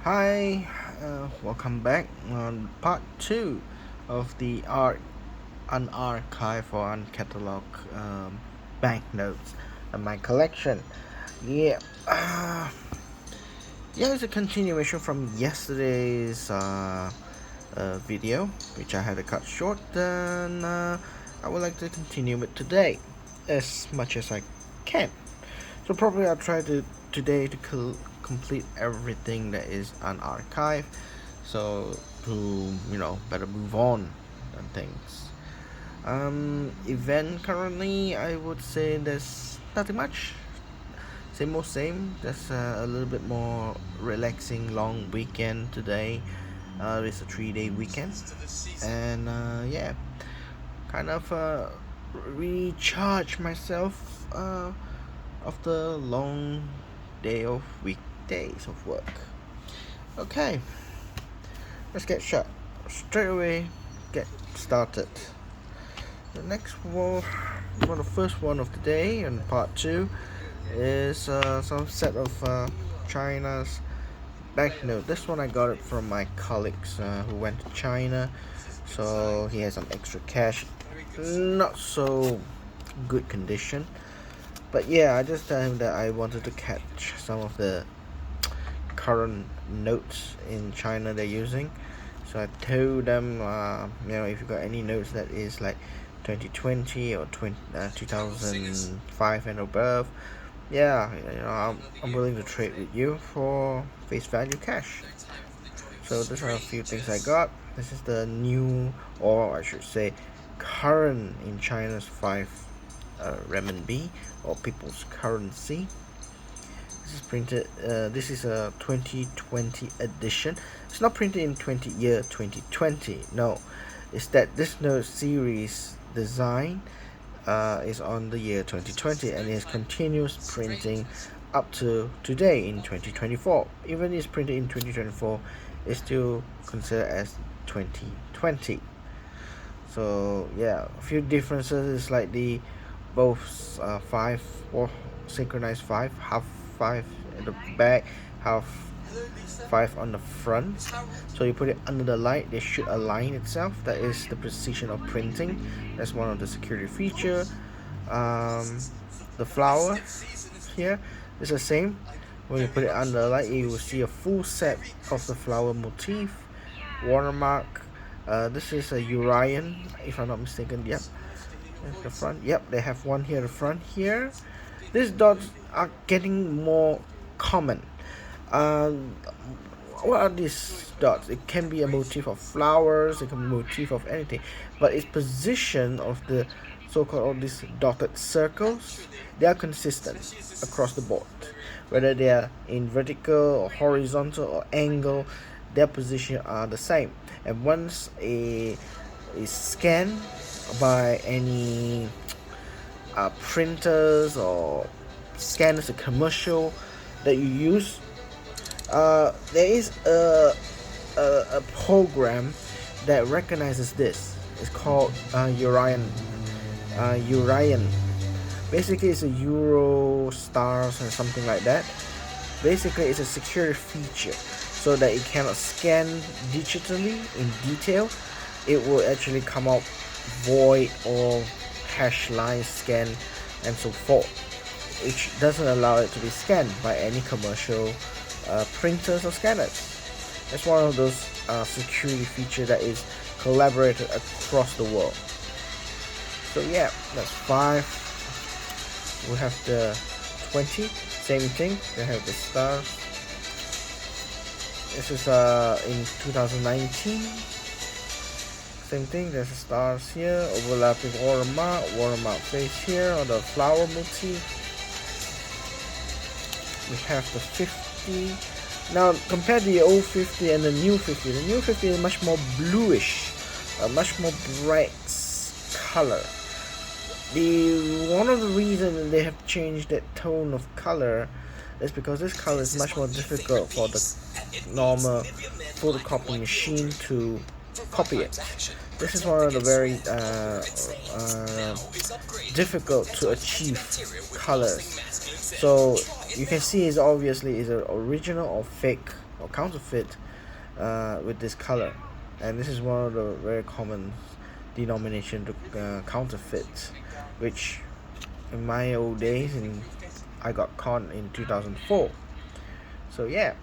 Hi, welcome back on part 2 of the unarchived or uncatalogued banknotes in my collection. Yeah, yeah, it's a continuation from yesterday's video, which I had to cut short. Then I would like to continue it today as much as I can. So probably I'll try to today to complete everything that is unarchived, so to better move on and things. Event currently, I would say there's nothing much. Same old same. Just a little bit more relaxing long weekend today. It's a 3-day weekend, and yeah, kind of recharge myself after long day of weekdays of work. Okay, let's get straight away. Get started. The next one, the first one of the day, and part two, is some set of China's banknote. This one I got it from my colleagues who went to China, so he has some extra cash. Not so good condition, but yeah, I just told him that I wanted to catch some of the current notes in China they're using. So I told them, if you got any notes that is like 2020 or 2005 and above, yeah, I'm willing to trade with you for face value cash. So these are a few things I got. This is the new, or I should say, current in China's 5 renminbi, or people's currency. This is printed. This is a 2020 edition. It's not printed in 2020. No, it's that this note series design is on the year 2020 and is continuous printing up to today in 2024. Even if it's printed in 2024, it's still considered as 2020. So yeah, a few differences is like the both 5 or synchronized 5, half 5 at the back, half 5 on the front. So you put it under the light, they should align itself. That is the precision of printing. That's one of the security feature. The flower here is the same. When you put it under the light, you will see a full set of the flower motif, watermark. This is a Urian, if I'm not mistaken. Yep, at the front. Yep, they have one here at the front here. These dots are getting more common. Um, what are these dots? It can be a motif of flowers, it can be a motif of anything, but its position of the so-called all these dotted circles, they are consistent across the board, whether they are in vertical or horizontal or angle, their position are the same. And once a is scanned by any printers or scanners, a commercial that you use, there is a program that recognizes this. It's called Urian. Basically, it's a Euro stars or something like that. Basically, it's a security feature so that it cannot scan digitally in detail. It will actually come out void or hash line scan and so forth, which doesn't allow it to be scanned by any commercial printers or scanners. It's one of those security features that is collaborated across the world. So yeah, that's 5. We have the 20, same thing. They have the stars. This is in 2019. Same thing, there's the stars here, overlapping watermark face here, or the flower motif. We have the 50. Now compare the old 50 and the new 50. The new 50 is much more bluish, a much more bright color. One of the reasons they have changed that tone of color is because this color is much more difficult for the normal photocopy machine to copy it. This is one of the very difficult to achieve colors. So you can see is obviously is an original or fake or counterfeit with this color, and this is one of the very common denomination to counterfeit, which in my old days I got caught in 2004. So yeah,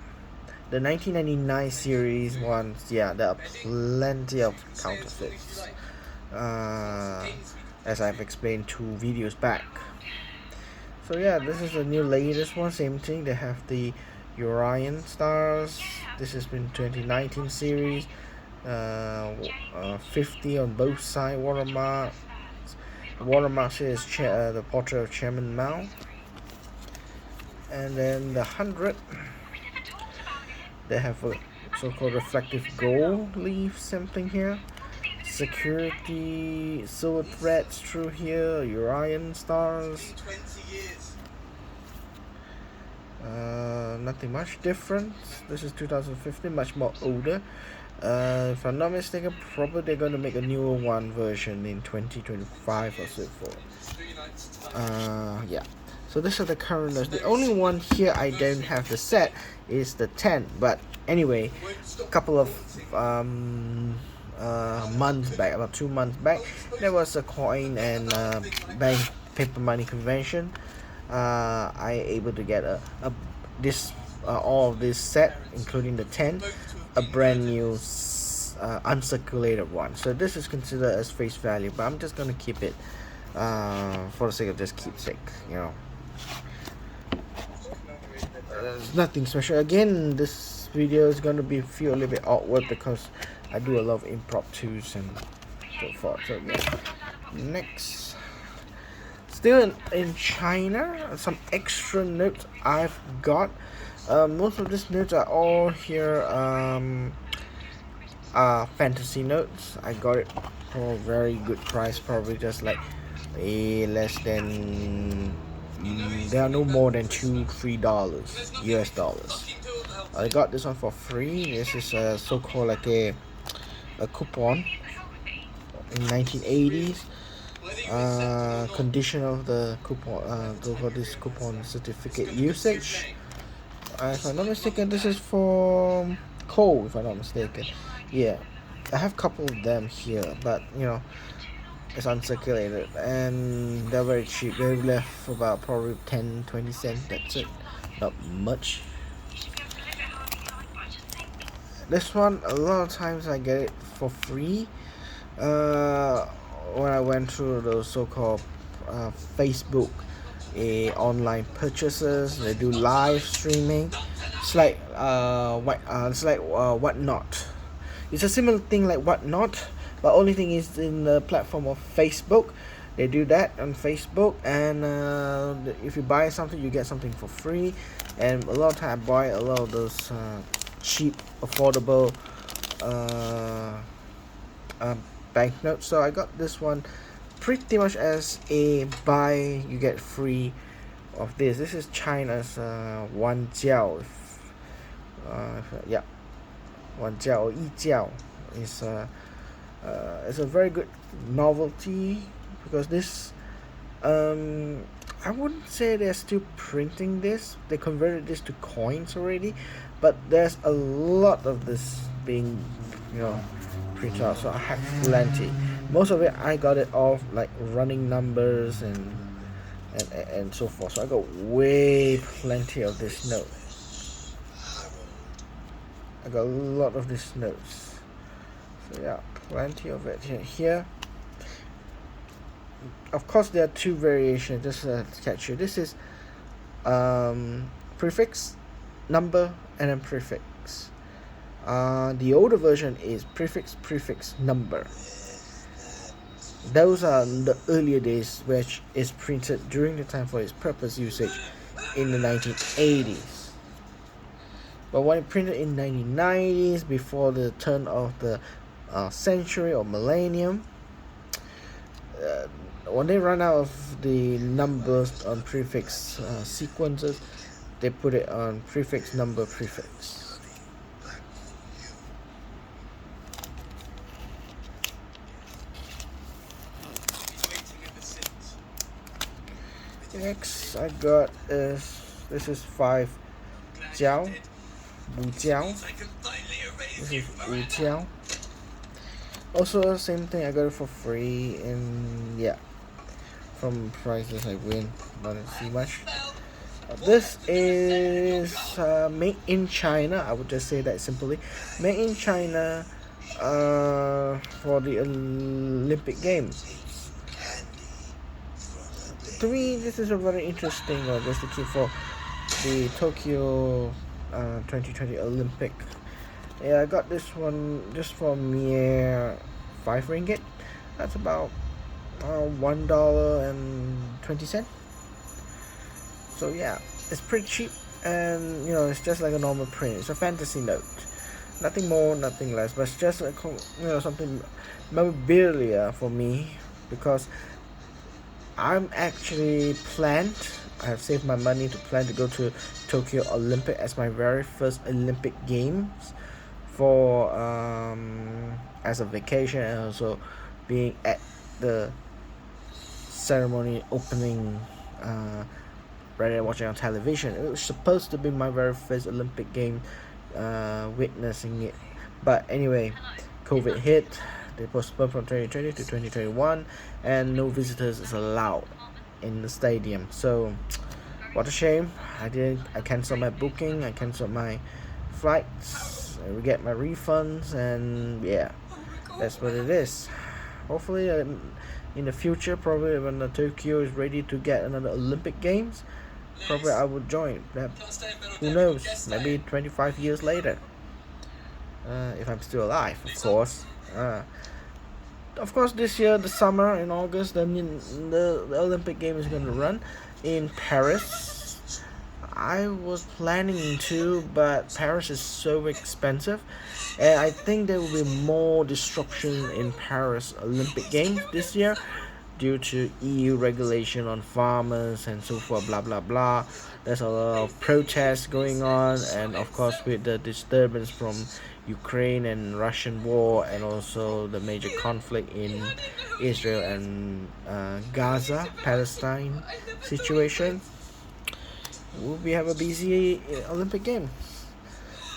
the 1999 series ones, yeah, there are plenty of counterfeits, as I've explained 2 videos back. So yeah, this is the new latest one. Same thing. They have the Orion stars. This has been 2019 series. 50 on both sides. Watermarks. Watermarks is the portrait of Chairman Mao. And then the 100. They have a so-called reflective gold leaf sampling here. Security silver threads through here. Orion stars. Nothing much different. This is 2015, much more older. If I'm not mistaken, probably they're going to make a newer one version in 2025 or so forth. Yeah. So this is the current list. The only one here I don't have the set is the 10. But anyway, a couple of months back, about 2 months back, there was a coin and bank paper money convention. I able to get this all of this set, including the 10, a brand new uncirculated one. So this is considered as face value, but I'm just gonna keep it for the sake of just keepsake, you know. Nothing special. Again, this video is gonna feel a little bit awkward because I do a lot of impromptus and so forth. So yeah, next. Still in China, some extra notes I've got. Most of these notes are all here fantasy notes. I got it for a very good price, probably just like less than there are no more than $2-3 US dollars. I got this one for free. This is so-called like a coupon in 1980s. Condition of the coupon, for this coupon certificate usage. If I'm not mistaken, this is for coal, if I'm not mistaken. Yeah, I have a couple of them here, but you know, it's uncirculated and they're very cheap. They're left for about probably 10-20 cents. That's it, not much. This one, a lot of times I get it for free. When I went through those so-called Facebook online purchases, they do live streaming. It's like Whatnot. It's a similar thing like Whatnot, but only thing is in the platform of Facebook. They do that on Facebook, and if you buy something, you get something for free. And a lot of time I buy a lot of those cheap, affordable banknotes. So I got this one pretty much as a buy you get free of this. This is China's Wan Jiao. Yeah, Wan Jiao or Yi Jiao is it's a very good novelty because this I wouldn't say they're still printing this. They converted this to coins already, but there's a lot of this being, you know, printed out. So I have plenty. Most of it I got it off like running numbers and so forth. So I got way plenty of this note. I got a lot of these notes. So yeah, plenty of it here. Of course, there are 2 variations. Just to catch you. This is prefix, number, and then prefix. The older version is prefix, number. Those are the earlier days, which is printed during the time for its purpose usage in the 1980s. But when it printed in 1990s, before the turn of the century or millennium, when they run out of the numbers on prefix sequences, they put it on prefix, number, prefix. Next I got is this is 5 jiao, wu jiao. This is wu jiao. Also same thing, I got it for free, and yeah, from prizes I win, not see much. This is made in China. I would just say that simply, made in China for the Olympic Games. To me, this is a very interesting just to keep for the Tokyo 2020 Olympic. Yeah, I got this one just for mere 5 ringgit. That's about $1.20. So yeah, it's pretty cheap, and it's just like a normal print. It's a fantasy note, nothing more, nothing less. But it's just something memorabilia for me, because I'm actually planned. I have saved my money to plan to go to Tokyo Olympic as my very first Olympic Games, for as a vacation, and also being at the ceremony opening, rather than watching on television. It was supposed to be my very first Olympic game, witnessing it. But anyway, COVID hit. They postponed from 2020 to 2021, and no visitors is allowed in the stadium. So, what a shame. I canceled my booking. I canceled my flights. I get my refunds, and yeah, that's what it is. Hopefully, in the future, probably when the Tokyo is ready to get another Olympic Games, probably I would join. Who knows? Maybe 25 years later, if I'm still alive, of course. Of course, this year, the summer in August, the Olympic Game is going to run in Paris. I was planning to, but Paris is so expensive, and I think there will be more disruption in Paris Olympic Games this year due to EU regulation on farmers and so forth, blah blah blah. There's a lot of protests going on, and of course with the disturbance from Ukraine and Russian war, and also the major conflict in Israel and Gaza, Palestine situation, we have a busy Olympic game.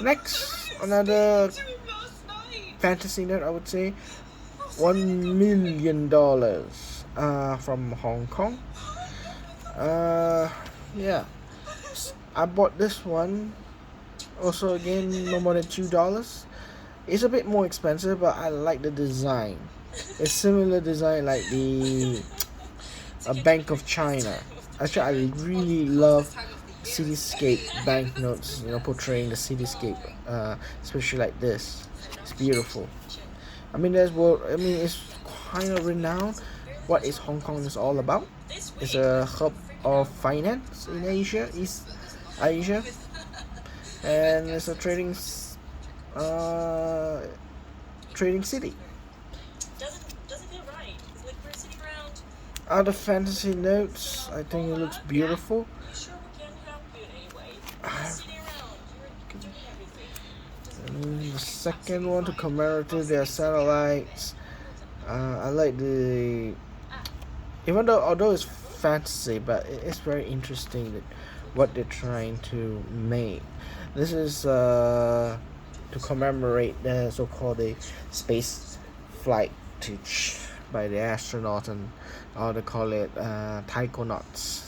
Next, another fantasy note, I would say, $1 million from Hong Kong. Yeah, I bought this one. Also, again, no more than $2. It's a bit more expensive, but I like the design. It's similar design like the Bank of China. Actually, I really love cityscape banknotes, portraying the cityscape, especially like this. It's beautiful. It's kind of renowned. What is Hong Kong is all about? It's a hub of finance in East Asia, and it's a trading city. Other fantasy notes, I think it looks beautiful. The second one, to commemorate their satellites. I like although it's fantasy, but it's very interesting that what they're trying to make. This is to commemorate the so-called space flight by the astronaut, and they call it taikonauts,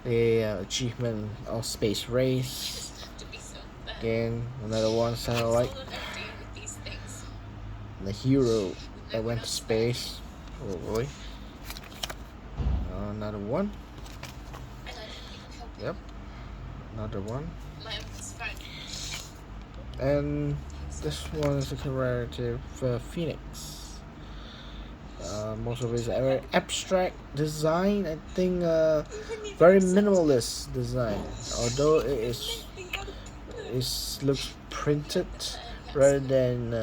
the achievement of space race. Again, another one, satellite, the hero that went to space. Oh boy. Another one. Yep, another one. And this one is a commemorative phoenix. Most of it is very abstract design. I think very minimalist design. Although it looks printed rather than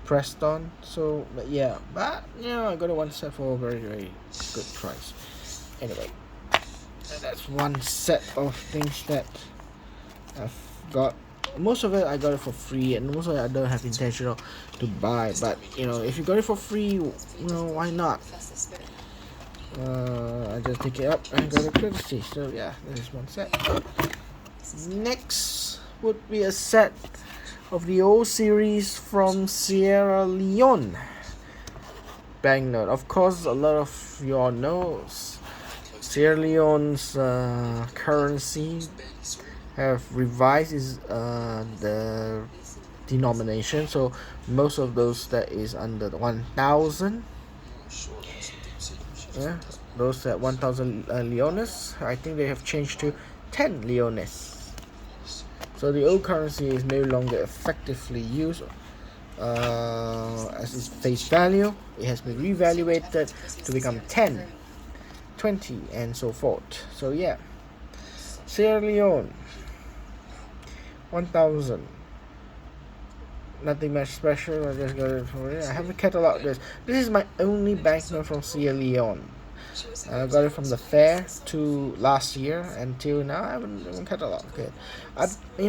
pressed on. So, but yeah, I got one set for a very, very good price. Anyway, that's one set of things that I've got. Most of it I got it for free, and most of it I don't have intention to buy. But if you got it for free, why not? I just pick it up and got a courtesy. So yeah, this is one set. Next would be a set of the old series from Sierra Leone. Banknote. Of course, a lot of you all know Sierra Leone's currency have revised the denomination, so most of those that is under 1,000. Yeah, those at 1,000 leones, I think they have changed to 10 leones. So the old currency is no longer effectively used as its face value. It has been revaluated to become 10, 20, and so forth. So yeah, Sierra Leone 1,000. Nothing much special. I just got it for it. I haven't cataloged this. This is my only banknote from Sierra Leone. I got it from the fair to last year until now. I haven't cataloged it.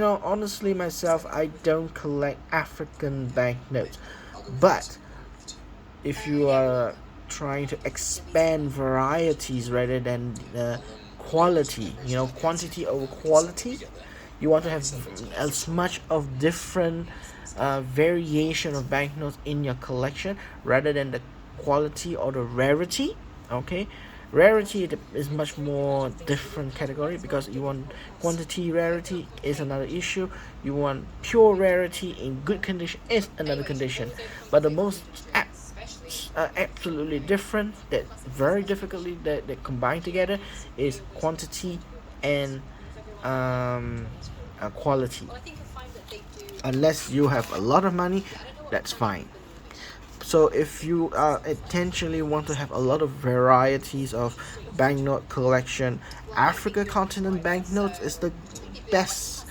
Honestly, myself, I don't collect African banknotes. But if you are trying to expand varieties rather than quality, quantity over quality, you want to have as much of different variation of banknotes in your collection rather than the quality or the rarity. Okay, rarity is much more different category because you want quantity. Rarity is another issue. You want pure rarity in good condition is another condition. But the most absolutely different, that very difficultly that combine together, is quantity and quality. Unless you have a lot of money, that's fine. So if you intentionally want to have a lot of varieties of banknote collection, Africa continent banknotes is the best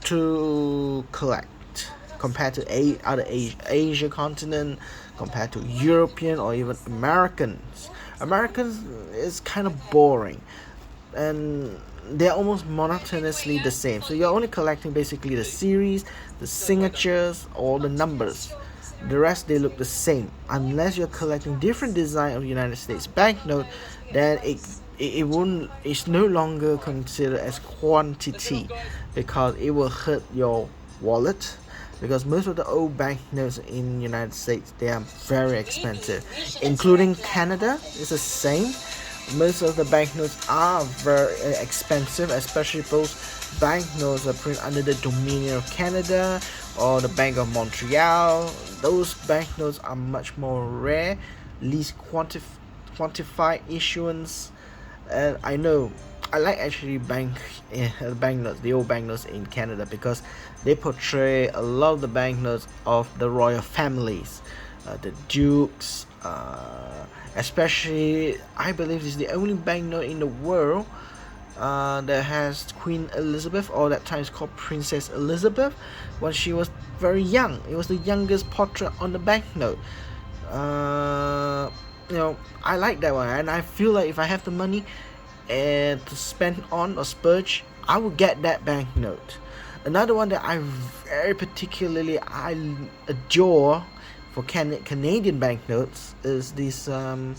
to collect compared to other Asia continent, compared to European or even Americans. Americans is kind of boring, and they're almost monotonously the same. So you're only collecting basically the series, the signatures, or the numbers. The rest they look the same. Unless you're collecting different design of United States banknote, then it won't. It's no longer considered as quantity because it will hurt your wallet. Because most of the old banknotes in United States, they are very expensive, including Canada. It's the same. Most of the banknotes are very expensive, especially those banknotes are printed under the Dominion of Canada or the Bank of Montreal. Those banknotes are much more rare, least quantified issuance. And I know I like actually banknotes, the old banknotes in Canada, because they portray a lot of the banknotes of the royal families, the dukes. Especially, I believe it's the only banknote in the world that has Queen Elizabeth, or that time it's called Princess Elizabeth, when she was very young. It was the youngest portrait on the banknote. I like that one, and I feel like if I have the money and to spend on or splurge, I will get that banknote. Another one that I very particularly adore for Canadian banknotes is these two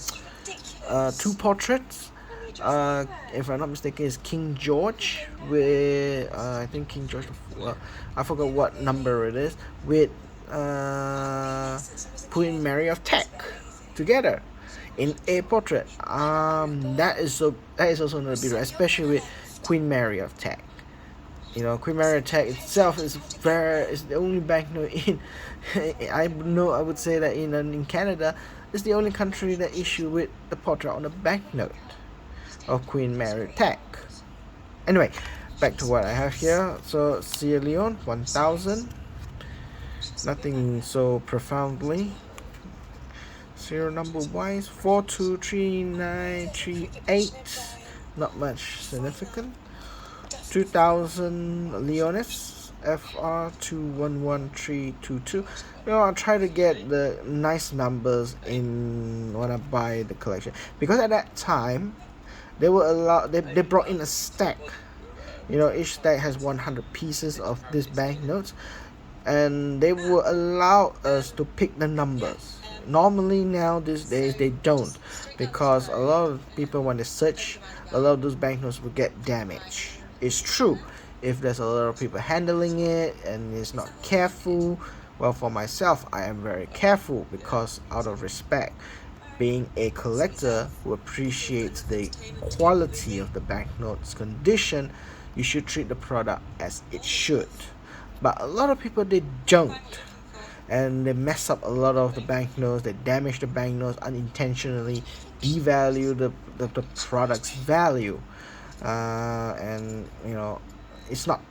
portraits. If I'm not mistaken, is King George with I think King George. I forgot what number it is, with Queen Mary of Teck together in a portrait. That is also another beautiful, especially with Queen Mary of Teck. Queen Mary of Teck itself is the only banknote in. I would say that in Canada, it's the only country that issue with the portrait on the banknote of Queen Mary of Teck. Anyway, back to what I have here. So Sierra Leone 1,000. Nothing so profoundly. Serial number wise 423938. Not much significant. 2,000 leones, FR 211322. I'll try to get the nice numbers in when I buy the collection, because at that time they brought in a stack. Each stack has 100 pieces of these banknotes, and they will allow us to pick the numbers. Normally now these days they don't, because a lot of people when they search, a lot of those banknotes will get damaged. It's true, if there's a lot of people handling it and it's not careful. Well, for myself, I am very careful because out of respect, being a collector who appreciates the quality of the banknote's condition, you should treat the product as it should. But a lot of people they don't, and they mess up a lot of the banknotes. They damage the banknotes unintentionally, devalue the product's value, and it's not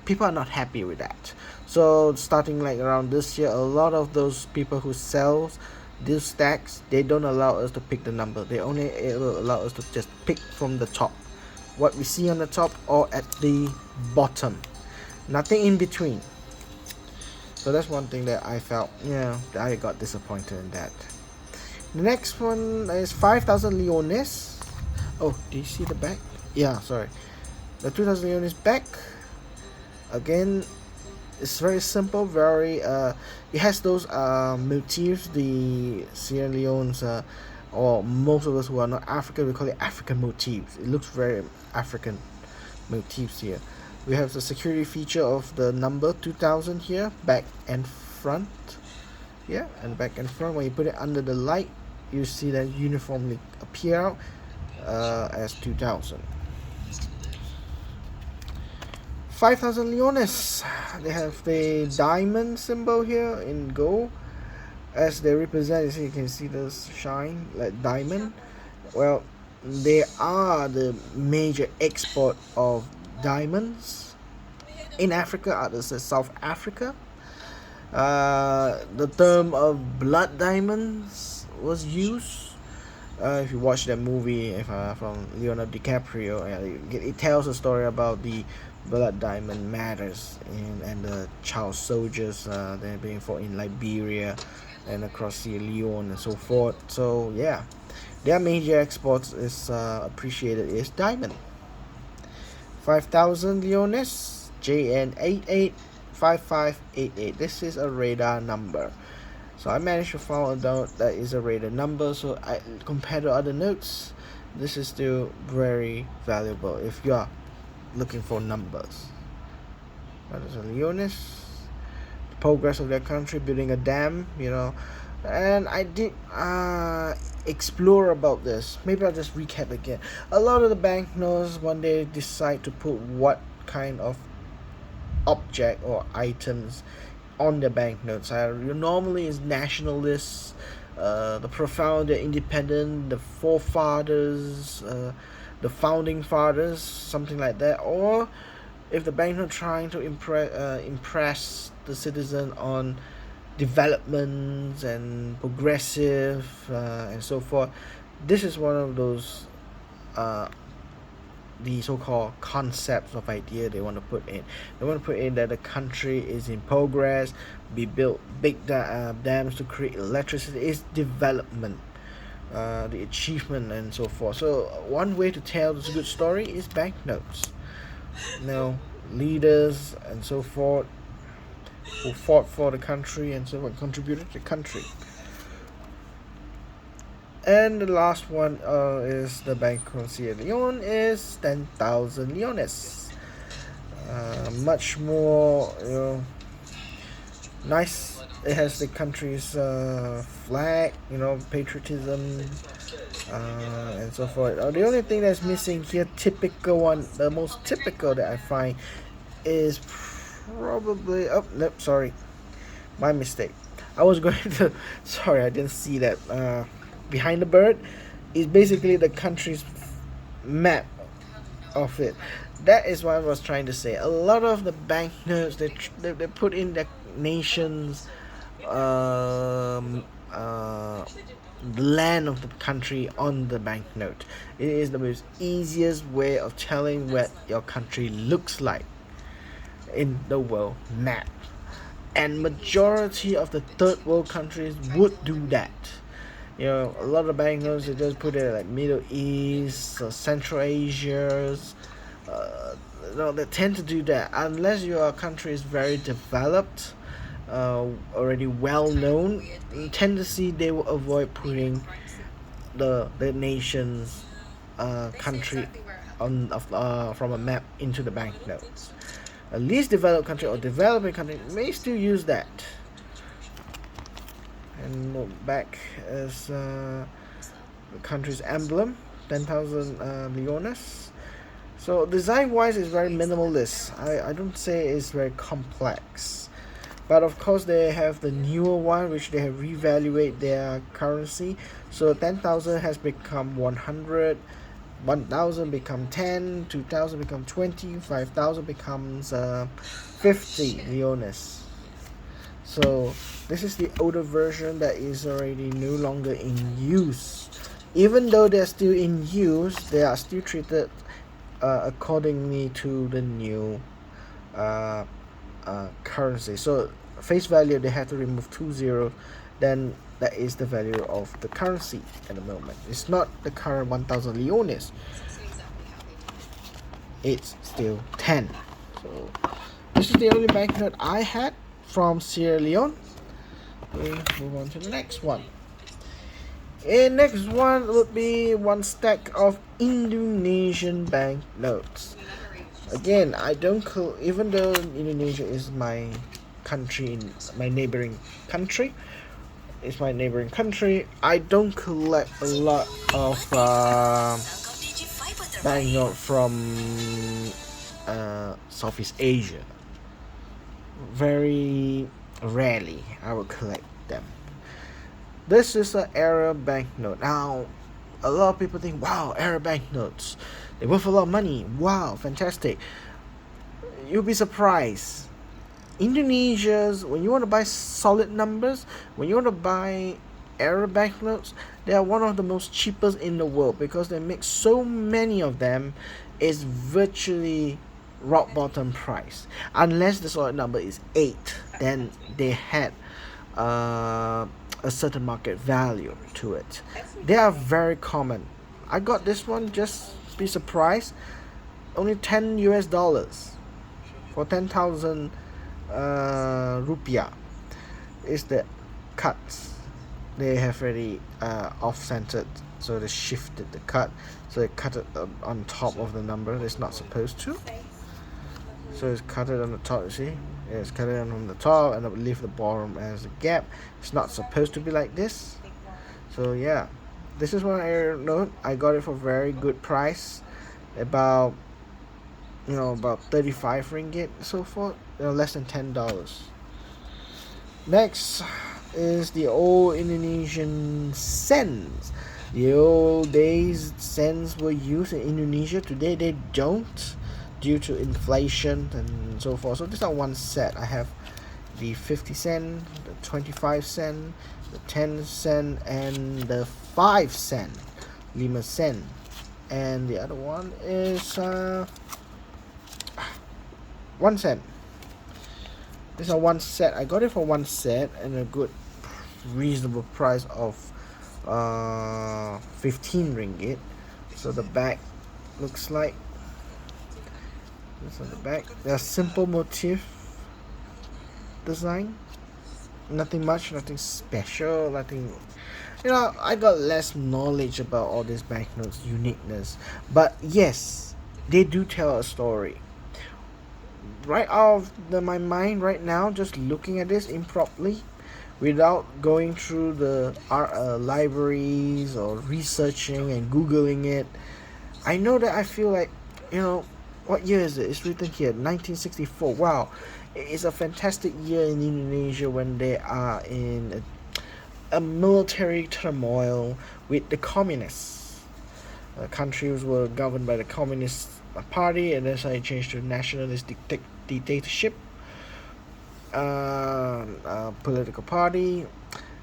people are not happy with that. So starting like around this year, a lot of those people who sells these stacks, they don't allow us to pick the number. They only allow us to just pick from the top, what we see on the top or at the bottom, nothing in between. So that's one thing that I felt, I got disappointed in that. The next one is 5,000 leones. Oh, do you see the back? Yeah, sorry. The 2,000 leones back. Again, it's very simple, very it has those motifs, the Sierra Leone's or most of us who are not African, we call it African motifs. It looks very African motifs here. We have the security feature of the number 2000 here, back and front. Yeah, and back and front. When you put it under the light, you see that uniformly appear out as 2000. 5,000 leones. They have the diamond symbol here in gold, as they represent. You can see this shine like diamond. Well, they are the major export of diamonds in Africa, others is South Africa. The term of blood diamonds was used. If you watch that movie from Leonardo DiCaprio, it tells a story about the blood diamond matters and the child soldiers they're being fought in Liberia and across Sierra Leone and so forth. So yeah, their major exports is appreciated is diamond. 5,000 leones, JN885588. This is a radar number. So I managed to find out that is a radar number. So compared to other notes, this is still very valuable if you are looking for numbers. That is a leones. The progress of their country, building a dam, and I did explore about this. Maybe I'll just recap again. A lot of the banknotes, when they decide to put what kind of object or items on the banknotes, normally is nationalists, the profound, the independent, the forefathers, the founding fathers, something like that. Or if the banknote trying to impress the citizen on developments and progressive and so forth, this is one of those the so-called concepts of idea they want to put in. They want to put in that the country is in progress, we built big dams to create electricity, is development, the achievement and so forth. So one way to tell this good story is banknotes. Leaders and so forth who fought for the country and so forth, contributed to the country. And the last one is the Banknote Sierra Leone is 10,000 leones. Much more nice. It has the country's flag, patriotism and so forth. The only thing that's missing here, the most typical that I find is probably, sorry, my mistake. I was going to, sorry, I didn't see that. Behind the bird is basically the country's map of it. That is what I was trying to say. A lot of the banknotes they put in the nation's the land of the country on the banknote. It is the most easiest way of telling what your country looks like in the world map, and majority of the third world countries would do that. A lot of banknotes they just put it like Middle East or Central Asia. They tend to do that unless your country is very developed. already well known tendency, they will avoid putting the nation's country on from a map into the banknotes. A least developed country or developing country may still use that. And look back as the country's emblem, 10,000 leones. So design wise it's very minimalist. I don't say it's very complex, but of course they have the newer one which they have reevaluate their currency. So 10,000 has become 100, 1,000 become 10, 2,000 become 20, 5,000 becomes 50 leones. So this is the older version that is already no longer in use. Even though they're still in use, they are still treated accordingly to the new currency. So face value, they have to remove 2 zeros, then that is the value of the currency at the moment. It's not the current 1,000 leones. It's still 10. So this is the only banknote I had from Sierra Leone. We move on to the next one. And next one would be one stack of Indonesian banknotes. Again, I don't even though Indonesia is my country, my neighboring country, it's my neighboring country, I don't collect a lot of banknote from Southeast Asia. Very rarely I will collect them. This is an error banknote. Now, a lot of people think, wow, error banknotes, they worth a lot of money. Wow, fantastic. You'll be surprised. Indonesia's, when you want to buy solid numbers, when you want to buy error banknotes, they are one of the most cheapest in the world because they make so many of them. It's virtually rock bottom price. Unless the solid number is 8, then they had a certain market value to it. They are very common. I got this one, just be surprised, only $10 for 10,000 rupiah is the cuts. They have already off-centered, so they shifted the cut, so they cut it on top of the number. It's not supposed to. So it's cut it on the top, you see? It's cut it on the top and leave the bottom as a gap. It's not supposed to be like this. So yeah, this is one error note. I got it for very good price, about about 35 ringgit, so forth, less than $10. Next is the old Indonesian cents. The old days cents were used in Indonesia. Today they don't, due to inflation and so forth. So this is not one set. I have the 50 cent, the 25 cent, the 10 cent, and the 5 cent, 5 cent, and the other one is 1 cent. This is a 1 set. I got it for 1 set and a good reasonable price of 15 ringgit. So the back looks like this on the back. There's simple motif design, nothing much, nothing special, nothing. I got less knowledge about all these banknotes uniqueness, but yes, they do tell a story. Right out of my mind right now, just looking at this improperly, without going through the libraries or researching and googling it, I know that I feel like, what year is it? It's written here, 1964. Wow, it's a fantastic year in Indonesia when they are in a military turmoil with the communists. Countries were governed by the Communist Party, and then suddenly changed to nationalist dictatorship. Political party.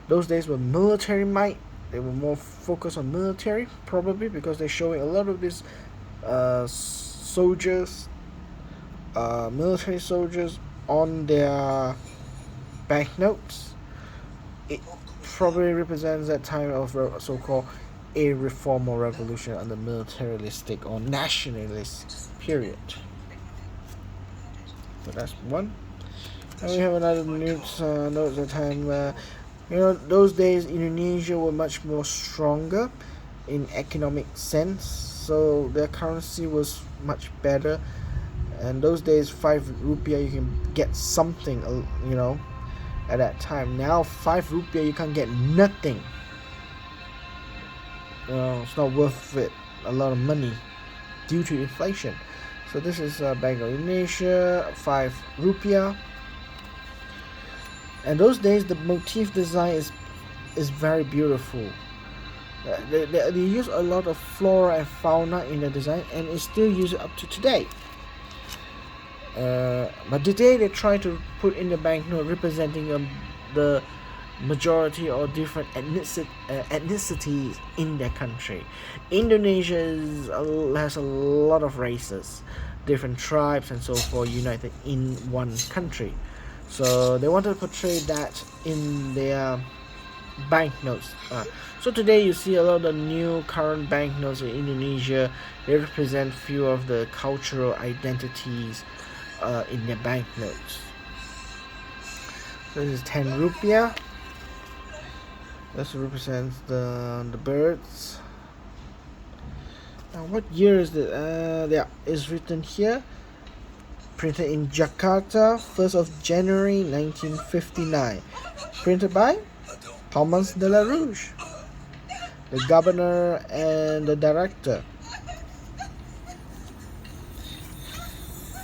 Those days were military might. They were more focused on military, probably because they're showing a lot of these soldiers, military soldiers on their banknotes. It probably represents that time of so-called a reform or revolution under militaristic or nationalist period. So that's one. And we have another note at time. Those days Indonesia were much more stronger in economic sense, so their currency was much better. And those days, 5 rupiah you can get something, at that time. Now 5 rupiah you can't get nothing. It's not worth it. A lot of money due to inflation. So this is Bank of Indonesia, 5 rupiah. And those days the motif design is very beautiful. They use a lot of flora and fauna in the design, and it's still used up to today. But today they try to put in the banknote representing the majority or different ethnicities in their country. Indonesia has a lot of races, different tribes and so forth united in one country. So they want to portray that in their banknotes. So today you see a lot of the new current banknotes in Indonesia. They represent few of the cultural identities in their banknotes. So this is 10 rupiah. This represents the birds. Now what year is it? Yeah, it's written here. Printed in Jakarta, 1st of January 1959. Printed by Thomas de la Rouge, the governor and the director.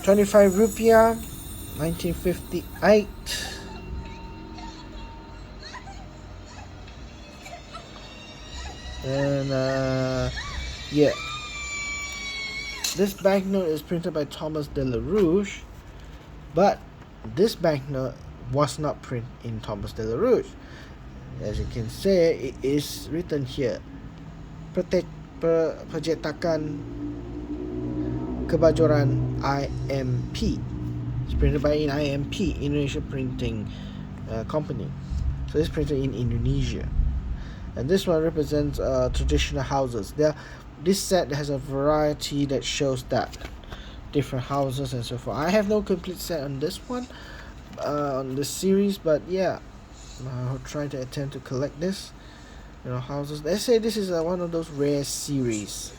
25 rupiah, 1958. And yeah, this banknote is printed by Thomas de la Rouge, but this banknote was not printed in Thomas de la Rouge. As you can see, it is written here, Percetakan Kebajoran IMP. It's printed by IMP, Indonesia Printing Company. So it's printed in Indonesia. And this one represents traditional houses. This set has a variety that shows that different houses and so forth. I have no complete set on this one, on this series, but yeah, I'll try to attempt to collect this. Houses. They say this is one of those rare series,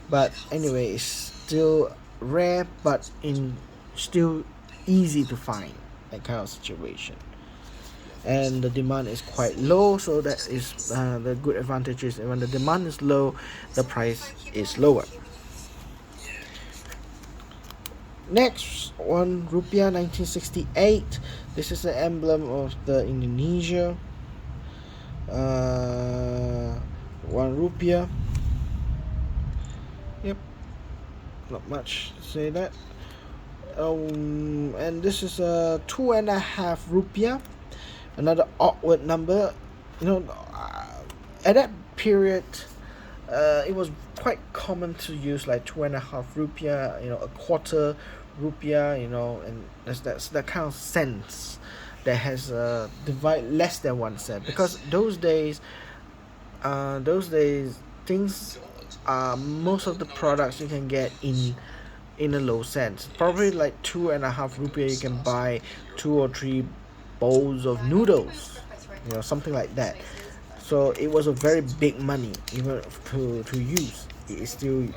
but anyway, it's still rare, but still easy to find, that kind of situation. And the demand is quite low, so that is the good advantage is when the demand is low, the price is lower. Next, 1 rupiah 1968. This is the emblem of the Indonesia. 1 rupiah. Yep, not much to say that. And this is a 2.5 rupiah. Another awkward number. At that period, it was quite common to use like 2.5 rupiah, a quarter rupiah, and that's that kind of cents that has divide less than 1 cent, because those days things, most of the products you can get in a low cents. Probably like 2.5 rupiah you can buy 2 or 3 bowls of noodles, something like that. So it was a very big money even to use. It is still,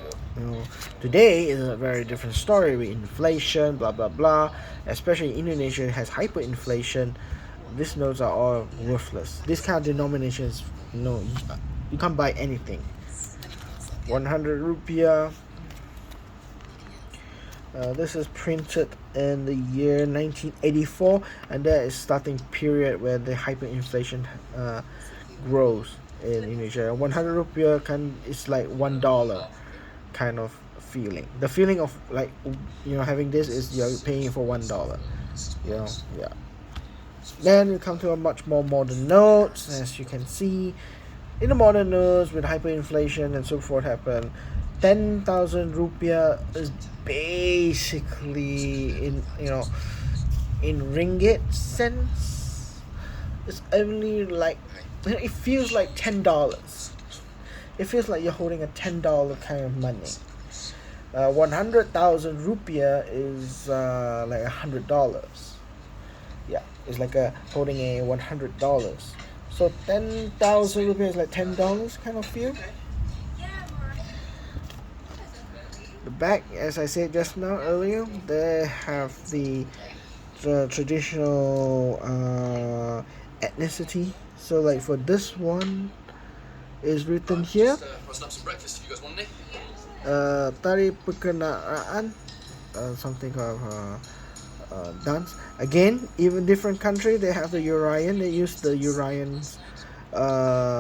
today is a very different story with inflation, blah blah blah. Especially Indonesia has hyperinflation. These notes are all worthless. This kind of denominations, you can't buy anything. 100 rupiah. This is printed in the year 1984, and that is starting period where the hyperinflation grows in Indonesia. 100 rupiah is like $1 kind of feeling. The feeling of like having this is you're paying for $1. Yeah. Then we come to a much more modern notes. As you can see, in the modern notes with hyperinflation and so forth happen, 10,000 rupiah is basically in ringgit cents. It's only like, it feels like $10. It feels like you're holding a $10 kind of money. 100,000 rupiah is like $100. Yeah, is like a holding a $100. So 10,000 rupees is like $10 kind of feel. The back, as I said just now earlier, they have the traditional ethnicity. So like for this one is written here, tari perkenaan, something of dance. Again, even different country, they have the Urian. They use the Urian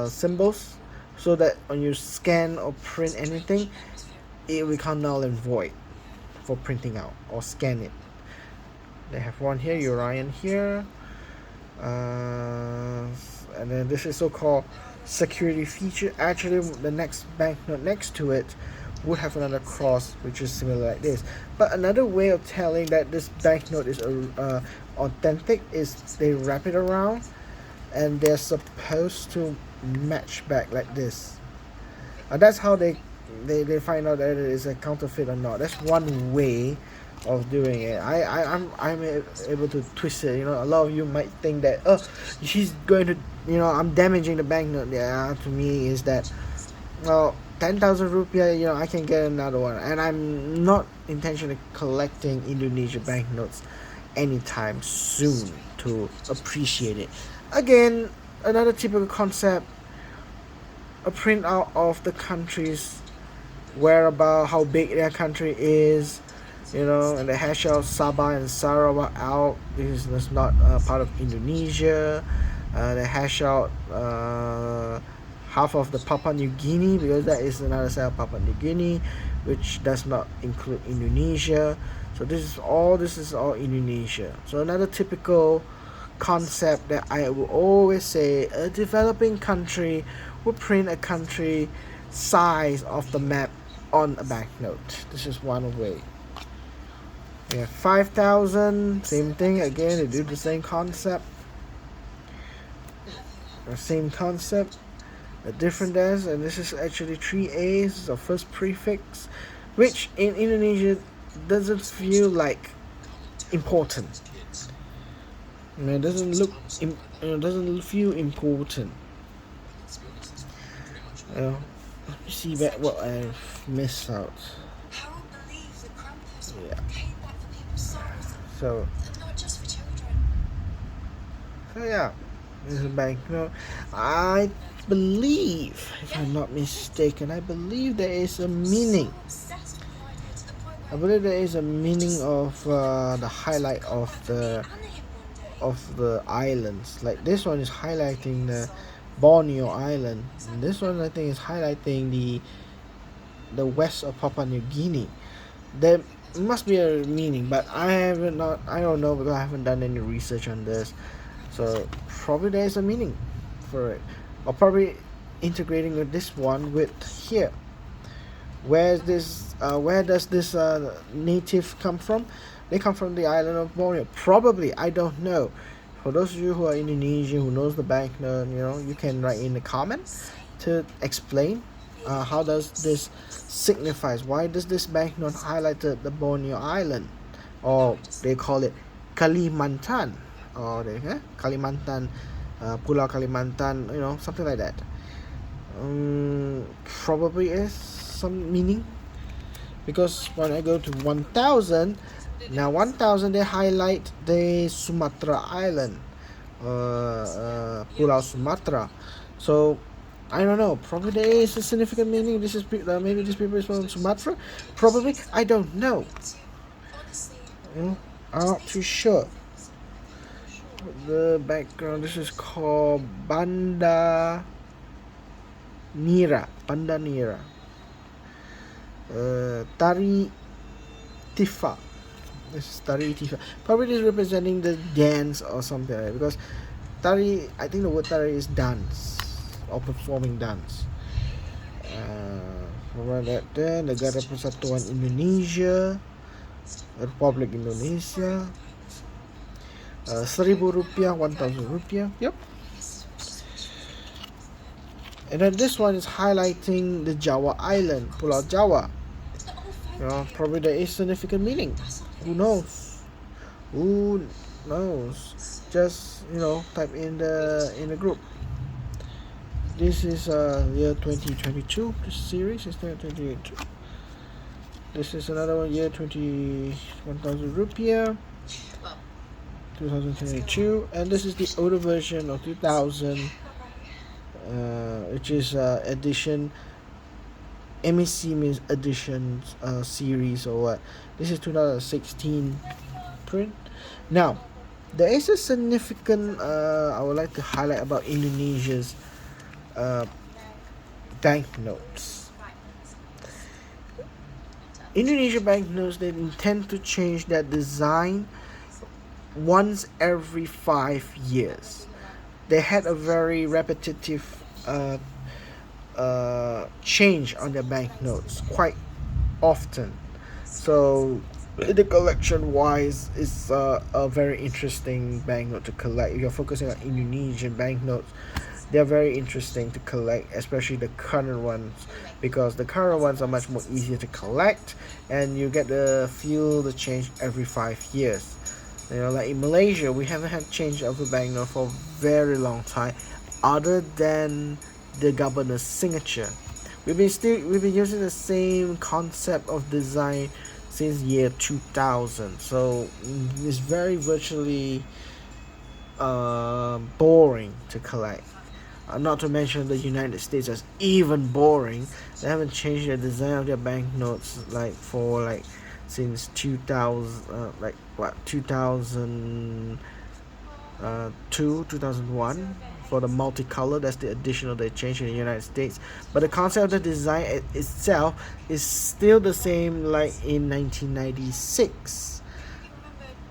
symbols, so that when you scan or print anything, it will become null and void for printing out or scan it. They have one here, Urian here, and then this is so-called security feature. Actually, the next banknote next to it would have another cross which is similar like this. But another way of telling that this banknote is authentic is they wrap it around and they're supposed to match back like this. That's how they find out that it is a counterfeit or not. That's one way of doing it. I'm able to twist it. A lot of you might think that she's going to I'm damaging the banknote. Yeah, to me is that, well, 10,000 rupiah, I can get another one, and I'm not intentionally collecting Indonesia banknotes anytime soon to appreciate it. Again, another typical concept, a printout of the country's whereabout, how big their country is, and they hash out Sabah and Sarawak out. This is not part of Indonesia. They hash out half of the Papua New Guinea, because that is another side of Papua New Guinea, which does not include Indonesia. So this is all Indonesia. So another typical concept that I will always say, a developing country will print a country size of the map on a banknote. This is one way. We have 5,000, same thing again. They do the same concept. A different as, and this is actually 3A's, the first prefix, which in Indonesia doesn't feel like important. It doesn't feel important. Let me see back what I've missed out. Yeah. So yeah, this is a banknote. I believe, if I'm not mistaken, there is a meaning. I believe there is a meaning of the highlight of the islands. Like this one is highlighting the Borneo Island, and this one I think is highlighting the west of Papua New Guinea. There must be a meaning, but I don't know, because I haven't done any research on this. So probably there is a meaning for it, or probably integrating with this one with here. Where does this native come from? They come from the island of Borneo. Probably, I don't know. For those of you who are Indonesian, who knows the banknote, you can write in the comments to explain how does this signifies. Why does this banknote highlight the Borneo Island, or they call it Kalimantan, or Kalimantan, Pulau Kalimantan, something like that. Probably is some meaning, because when I go to 1,000, now 1,000 they highlight the Sumatra Island, Pulau Sumatra. So I don't know, probably there is a significant meaning. This is maybe this people is from Sumatra, probably, I don't know. I'm not too sure. The background, this is called Banda Nira. Tari Tifa. This is Tari Tifa. Probably this is representing the dance or something like that, because Tari, I think the word Tari is dance or performing dance. Negara Persatuan Indonesia, Republik Indonesia. 1,000 rupiah, 1,000 rupiah. Yep. And then this one is highlighting the Jawa Island, Pulau Jawa. Probably there is significant meaning. Who knows? knows, just type in the group. This is year 2022. This series is 2022. This is another one, year 1000 rupiah 2022, and this is the older version of 2000, which is edition. MEC means edition series or what. This is 2016 print. Now, there is a significant I would like to highlight about Indonesia's banknotes. Indonesia banknotes, they intend to change their design once every 5 years. They had a very repetitive change on their banknotes quite often. So the collection wise is a very interesting banknote to collect. If you're focusing on Indonesian banknotes, they're very interesting to collect, especially the current ones, because the current ones are much more easier to collect, and you get to feel the change every 5 years. Like in Malaysia, we haven't had change of a banknote for a very long time, other than the governor's signature. We've been using the same concept of design since year 2000, so it's very virtually boring to collect. Not to mention the United States is even boring. They haven't changed the design of their banknotes since 2000, 2001 for the multicolor. That's the additional they changed in the United States. But the concept of the design itself is still the same like in 1996.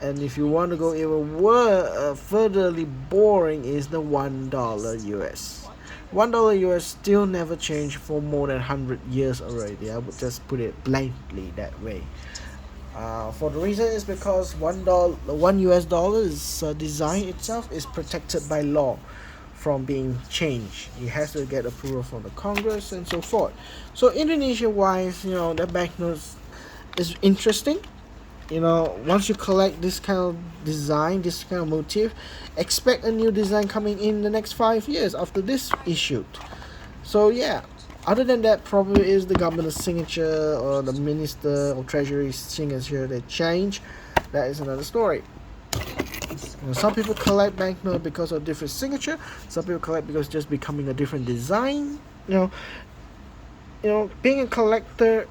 And if you want to go even furtherly boring, is the $1 US. $1 US still never changed for more than 100 years already. I would just put it blankly that way. For the reason is because one US dollar's design itself is protected by law from being changed. It has to get approval from the Congress and so forth. So Indonesia wise, the banknotes is interesting. Once you collect this kind of design, this kind of motif, expect a new design coming in the next 5 years after this issued. So yeah, other than that, probably is the governor's signature or the minister or treasury signature they change. That is another story. Some people collect banknote because of different signature. Some people collect because it's just becoming a different design. Being a collector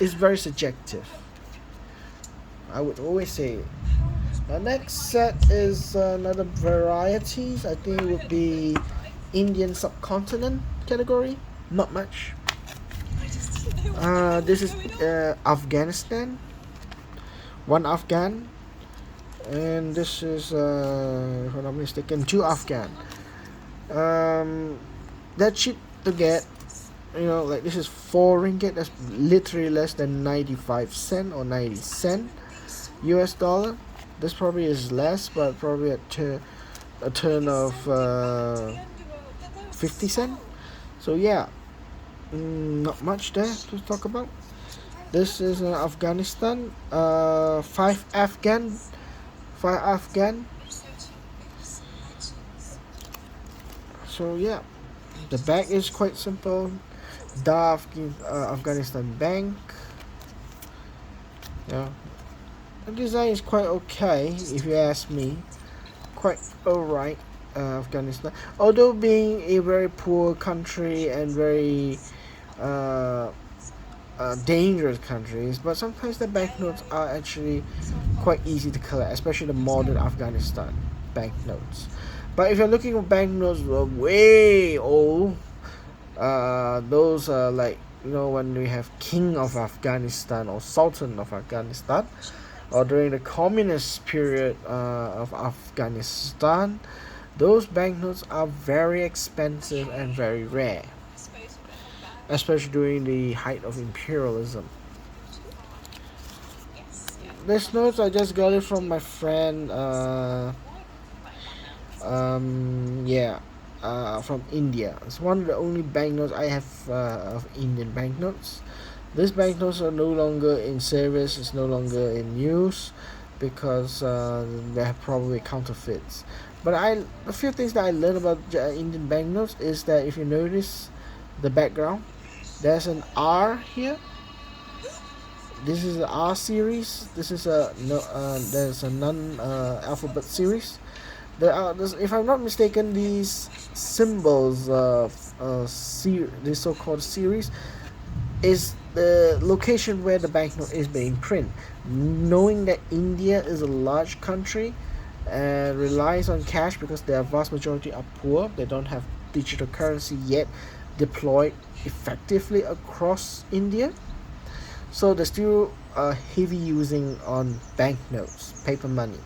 is very subjective. I would always say. The next set is another varieties. I think it would be Indian subcontinent category. Not much. This is Afghanistan. One Afghan. And this is, if I'm not mistaken, two Afghan. They're cheap to get. Like this is 4 ringgit. That's literally less than 95 cent or 90 cent US dollar. This probably is less, but probably a turn of 50 cent. So yeah, not much there to talk about. This is Afghanistan. 5 Afghan. So yeah, the back is quite simple. Afghanistan Bank. Yeah, the design is quite okay if you ask me. Quite alright. Afghanistan, although being a very poor country and very dangerous countries, but sometimes the banknotes are actually quite easy to collect, especially the modern Afghanistan banknotes. But if you're looking at banknotes way old, those are like when we have King of Afghanistan or Sultan of Afghanistan, or during the communist period of Afghanistan, those banknotes are very expensive and very rare, especially during the height of imperialism. This notes I just got it from my friend. From India. It's one of the only banknotes I have of Indian banknotes. These banknotes are no longer in service. It's no longer in use. because they have probably counterfeits. But a few things that I learned about Indian banknotes is that if you notice the background, there's an R here. This is the R series. This is a no. There's a non alphabet series. If I'm not mistaken, these symbols of this so-called series is the location where the banknote is being printed. Knowing that India is a large country and relies on cash because their vast majority are poor, they don't have digital currency yet deployed effectively across India. So they're still heavy using on banknotes, paper money,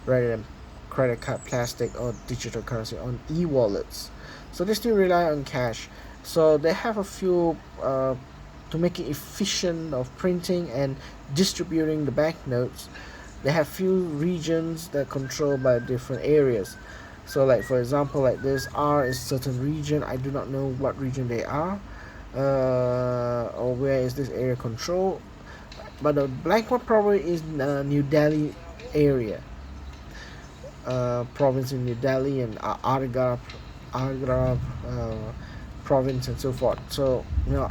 rather than credit card, plastic, or digital currency on e-wallets. So they still rely on cash. So they have a few to make it efficient of printing and distributing the banknotes. They have few regions that controlled by different areas. So like for example, like this R is certain region. I do not know what region they are, or where is this area control. But the blank one probably is New Delhi area, province in New Delhi, and Agra province and so forth. So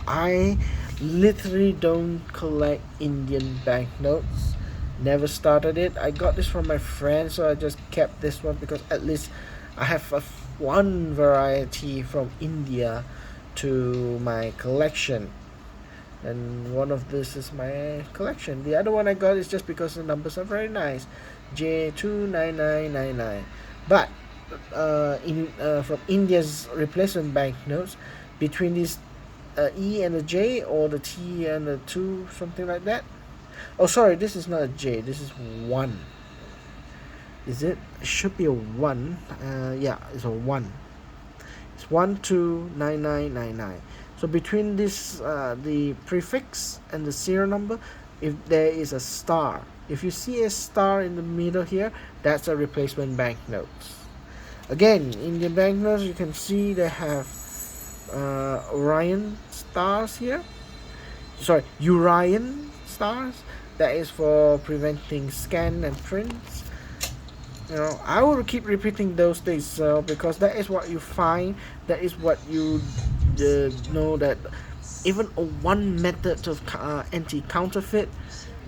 I literally don't collect Indian banknotes. Never started it. I got this from my friend, so I just kept this one because at least I have one variety from India to my collection, and one of this is my collection. The other one I got is just because the numbers are very nice, J29999. But in from India's replacement banknotes, between these E and the J, or the T and the 2, something like that. Oh, sorry, this is not a J. This is 1. Is it? It should be a 1. Yeah, it's a 1. It's 129999. So between this, the prefix and the serial number, if there is a star, if you see a star in the middle here, that's a replacement banknote. Again, in the banknotes, you can see they have Orion stars here. Sorry, Urian stars. That is for preventing scan and prints. I will keep repeating those things because that is what you find. That is what you know, that even one method of anti-counterfeit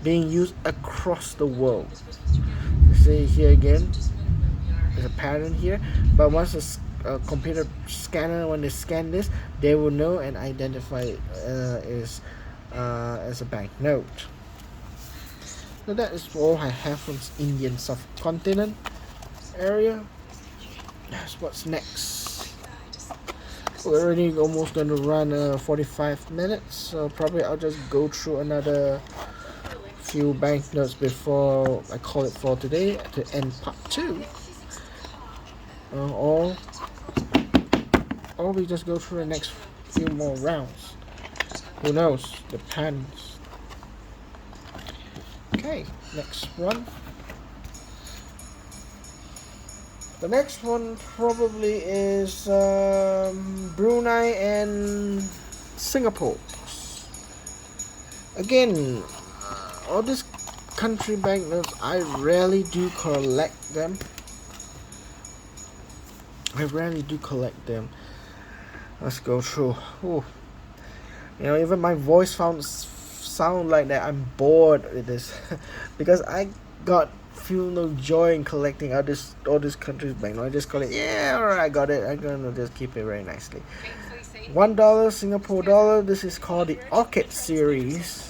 being used across the world. You see here again, there's a pattern here, but once a computer scanner, when they scan this, they will know and identify it as a banknote. So that is all I have from Indian subcontinent area. That's what's next. We're already almost going to run 45 minutes, so probably I'll just go through another few banknotes before I call it for today to end part 2. Or we just go through the next few more rounds. Who knows? Depends. Okay, next one. The next one probably is Brunei and Singapore. Again, all these country banknotes, I rarely do collect them. Let's go through. Ooh. Even my voice sound like that I'm bored with this because I feel no joy in collecting all this countries banknote. I just call it, yeah, alright, I got it. I'm gonna just keep it very nicely. $1 Singapore dollar. This is called the Orchid series.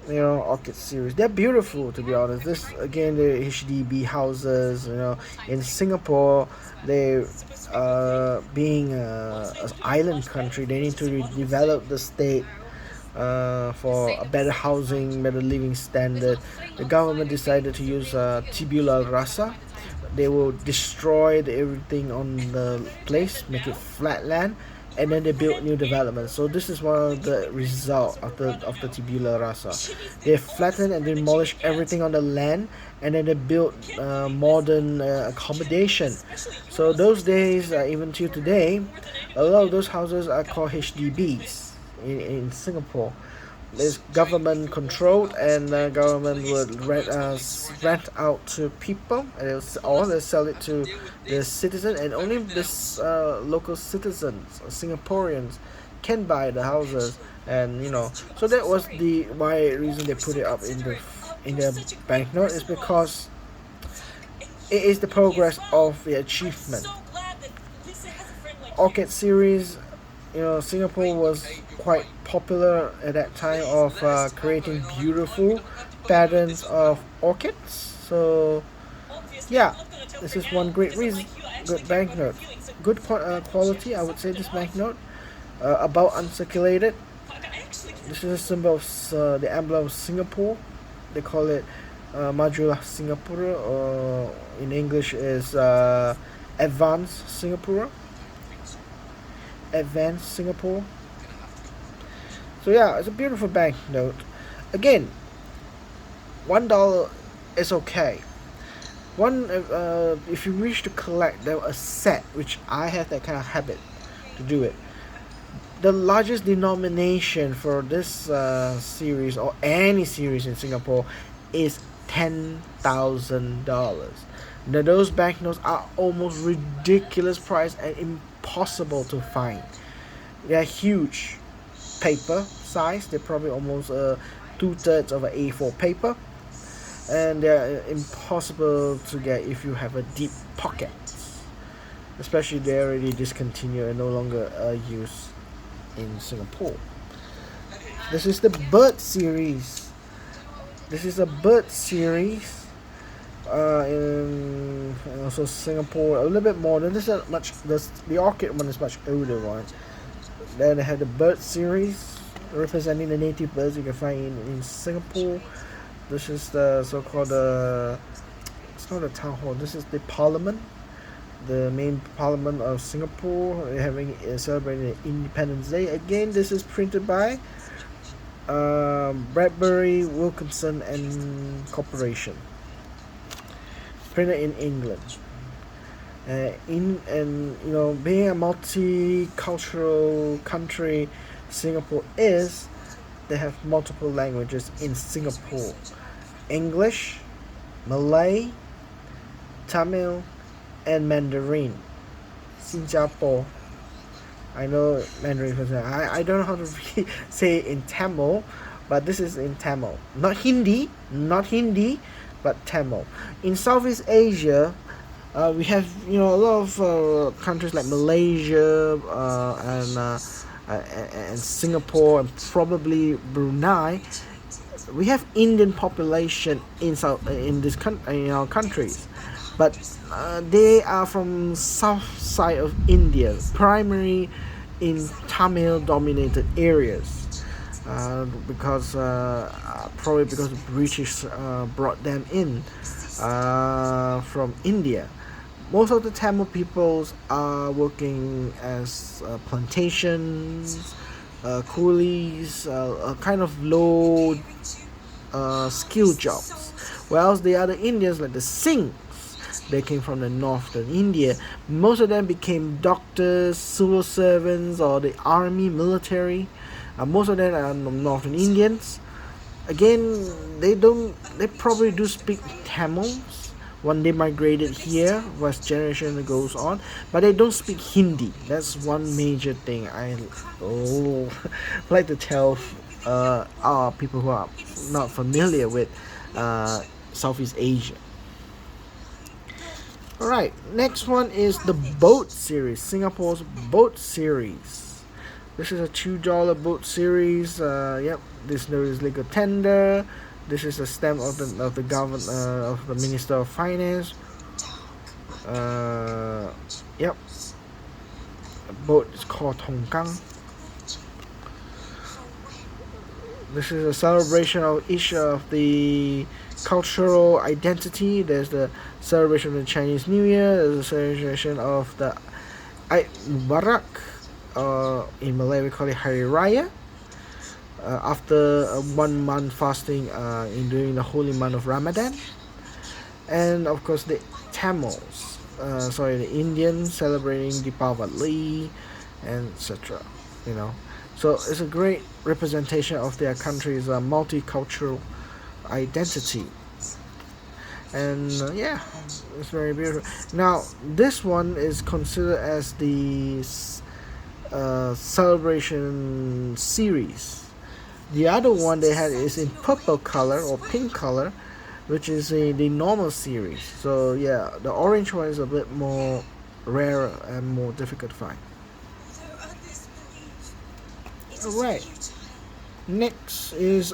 Orchid series. They're beautiful, to be honest. This again, the HDB houses. In Singapore, they being an island country, they need to develop the state for a better housing, better living standard. The government decided to use tabula rasa. They will destroy everything on the place, make it flat land, and then they build new developments. So this is one of the results of the tabula rasa. They flatten and demolish everything on the land, and then they build modern accommodation. So those days, even till today, a lot of those houses are called HDBs in Singapore. is government controlled, and government would rent out to people, or they sell it to the citizen, and only this local citizens, Singaporeans, can buy the houses, and so that was the why reason they put it up in the banknote is because it is the progress of the achievement. Orchid series, Singapore was quite popular at that time of creating beautiful patterns of orchids. So yeah, this is one great reason. Good banknote, good quality. I would say this banknote, about uncirculated. This is a symbol of the emblem of Singapore. They call it Majulah Singapura, or in English is Advanced Singapura. Advanced Singapore. So yeah, it's a beautiful banknote. Again, $1 is okay. If you wish to collect a set, which I have that kind of habit to do it. The largest denomination for this series or any series in Singapore is $10,000. Now those banknotes are almost ridiculous price and impossible to find. They are huge paper size. They're probably almost 2/3 of an A4 paper, and they're impossible to get if you have a deep pocket. Especially they already discontinued and no longer used in Singapore. This is the bird series. This is a bird series. In also Singapore, a little bit modern. This is much. The orchid one is much older one. Then they have the bird series representing the native birds you can find in Singapore. This is the so-called it's not a town hall. This is the parliament, the main parliament of Singapore, having celebrating Independence Day. Again, this is printed by Bradbury Wilkinson and Corporation. Printed in England. Being a multicultural country, Singapore is. They have multiple languages in Singapore: English, Malay, Tamil, and Mandarin. Singapore. I know Mandarin. I don't know how to really say it in Tamil, but this is in Tamil. Not Hindi, but Tamil. In Southeast Asia, we have a lot of countries like Malaysia and Singapore and probably Brunei. We have Indian population in our countries, but they are from south side of India, primarily in Tamil dominated areas, probably because the British brought them in from India. Most of the Tamil peoples are working as plantations, coolies, kind of low skill jobs. Whereas the other Indians, like the Singhs, they came from the northern India. Most of them became doctors, civil servants, or the army, military. Most of them are northern Indians. Again, they probably do speak Tamil when they migrated here, as generation goes on, but they don't speak Hindi. That's one major thing I like to tell our people who are not familiar with Southeast Asia. Alright, next one is the boat series, Singapore's boat series. This is a $2 boat series. This note is legal tender. This is a stamp of the government of the Minister of Finance. The boat is called Tongkang. This is a celebration of each of the cultural identity. There's the celebration of the Chinese New Year. There's the celebration of the Eid Mubarak. In Malay we call it Hari Raya. After 1 month fasting during the holy month of Ramadan. And of course the Indians celebrating Deepavali and etc. So it's a great representation of their country's multicultural identity. And yeah, it's very beautiful. Now this one is considered as the celebration series. The other one they had is in purple color or pink color, which is the normal series. So yeah, the orange one is a bit more rare and more difficult to find. Alright, next is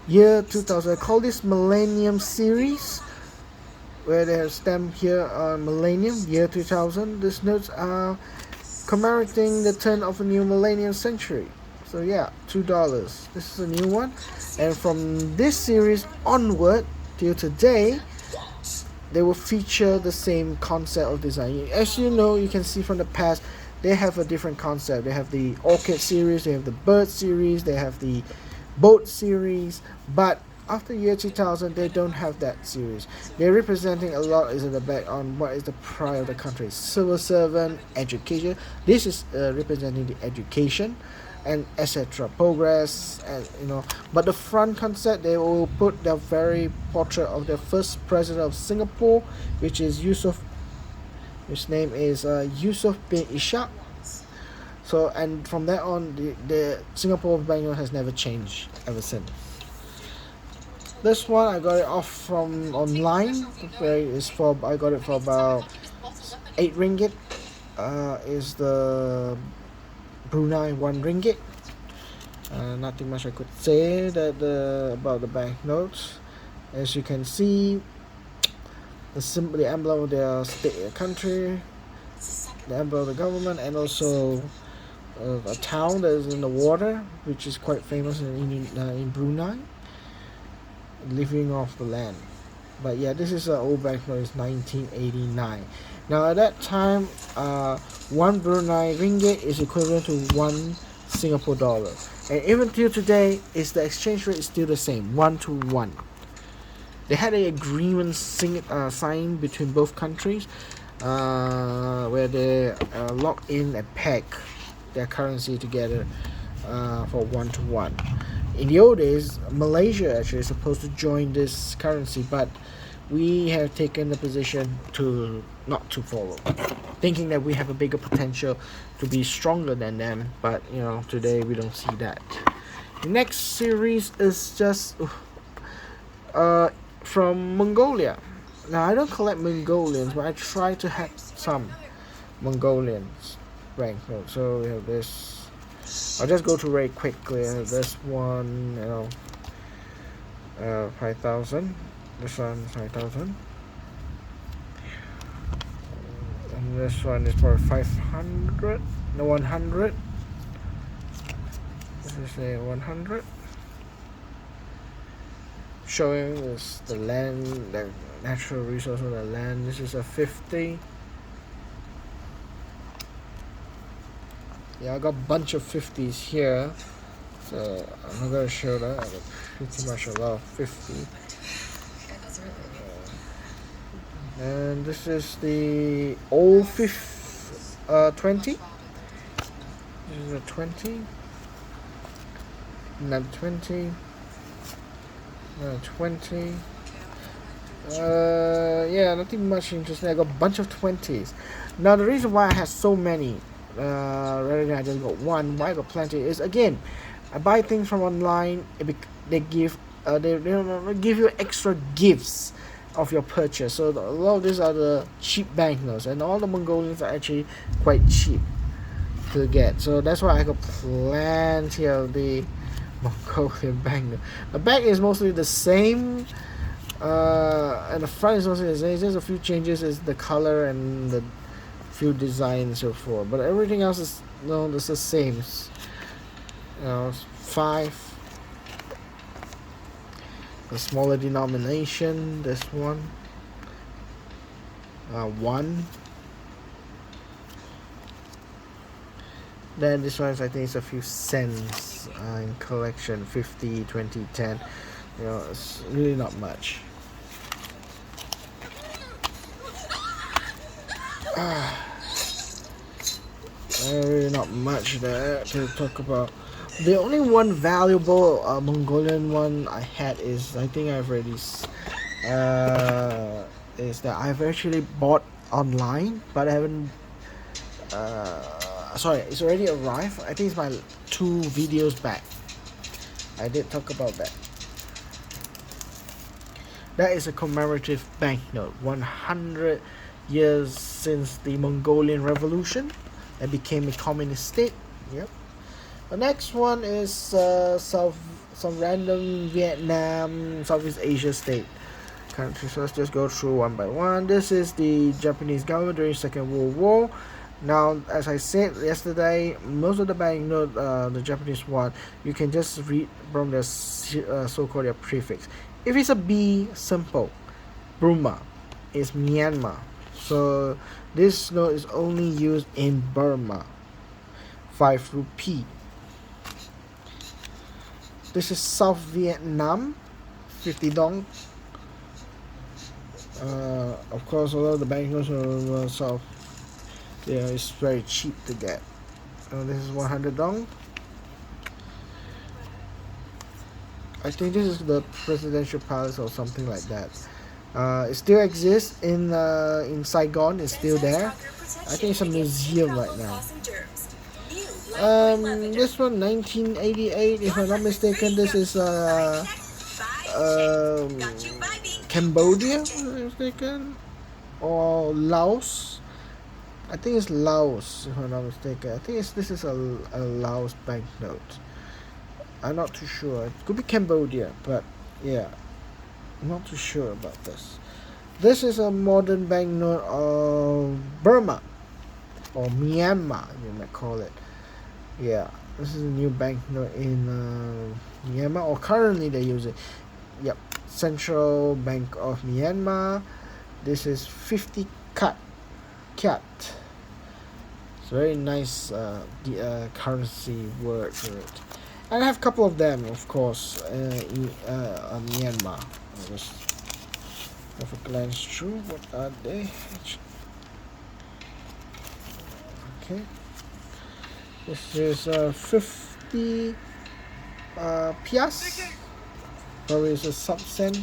year 2000. I call this Millennium Series, where they have stamped here on Millennium, year 2000. These notes are commemorating the turn of a new millennium century. So yeah, $2. This is a new one. And from this series onward till today, they will feature the same concept of design. As you know, you can see from the past, they have a different concept. They have the orchid series, they have the bird series, they have the boat series, but after year 2000 they don't have that series. They're representing a lot is in the back on what is the pride of the country: civil servant, education. This is representing the education and etc. progress, and but the front concept, they will put the very portrait of the first president of Singapore, which is Yusuf, his name is Yusuf bin Ishak. So, and from that on, the Singapore banknote has never changed ever since. This one I got it off from online. I got it for about 8 ringgit. Is the Brunei 1 ringgit. Nothing much I could say about the banknotes. As you can see, the emblem of their state, country, the emblem of the government, and also a town that is in the water, which is quite famous in Brunei, living off the land. But yeah, this is an old banknote. It's 1989. Now at that time, 1 Brunei ringgit is equivalent to 1 Singapore dollar, and even till today, the exchange rate is still the same, 1 to 1. They had an agreement signed between both countries, where they lock in and peg their currency together for 1 to 1. In the old days, Malaysia actually is supposed to join this currency, but we have taken the position to not to follow, thinking that we have a bigger potential to be stronger than them. But today we don't see that. The next series is just from Mongolia. Now I don't collect Mongolians, but I try to have some Mongolians banknotes. So we have this. I'll just go through very quickly. This one, 5,000. This one, 5,000. And this one is for 500. No, 100. This is a 100. Showing this the land, the natural resource of the land. This is a 50. Yeah, I got a bunch of 50s here, so I'm not gonna show that. I got pretty much a lot of 50. And this is the old 20. This is a 20. Another 20. Another 20. Yeah, nothing much interesting. I got a bunch of 20s. Now the reason why I have so many, rather than I just got one, why I got plenty, is again, I buy things from online. They give they give you extra gifts of your purchase. So a lot of these are the cheap banknotes, and all the Mongolians are actually quite cheap to get. So that's why I got plenty of the Mongolian banknote. The back is mostly the same, and the front is mostly the same. There's a few changes is the color and the few designs and so forth, but everything else is it's the same. 5. The smaller denomination, this one, 1. Then this one is, I think it's a few cents in collection, 50, 20, 10. It's really not much. Really not much there to talk about. The only one valuable Mongolian one I had is, I think I've already is that I've actually bought online, but I haven't. Sorry, it's already arrived. I think it's my 2 videos back. I did talk about that. That is a commemorative banknote. 100 years since the Mongolian Revolution and became a communist state. Yep. The next one is some random Vietnam, Southeast Asia state country. So let's just go through one by one. This is the Japanese government during Second World War. Now, as I said yesterday, most of the banknote, the Japanese one, you can just read from the so-called prefix. If it's a B, simple. Burma is Myanmar. So this note is only used in Burma. 5 rupee. This is South Vietnam, 50 dong. Of course, a lot of the banknotes are South. Yeah, it's very cheap to get. This is 100 dong. I think this is the presidential palace or something like that. It still exists in Saigon. It's still there. I think it's a museum right now. This one 1988, if I'm not mistaken. This is Cambodia, if I'm not mistaken, or Laos. I think it's Laos, if I'm not mistaken. I think this is a Laos banknote. I'm not too sure. It could be Cambodia, but yeah, I'm not too sure about this. This is a modern banknote of Burma, or Myanmar, you might call it. Yeah, this is a new banknote in Myanmar, or currently they use it. Yep, Central Bank of Myanmar. This is 50 kyat. It's very nice currency word for it. And I have a couple of them, of course, in Myanmar. I'll just have a glance through. What are they? Okay. This is 50 pias. Probably is a sub-cent.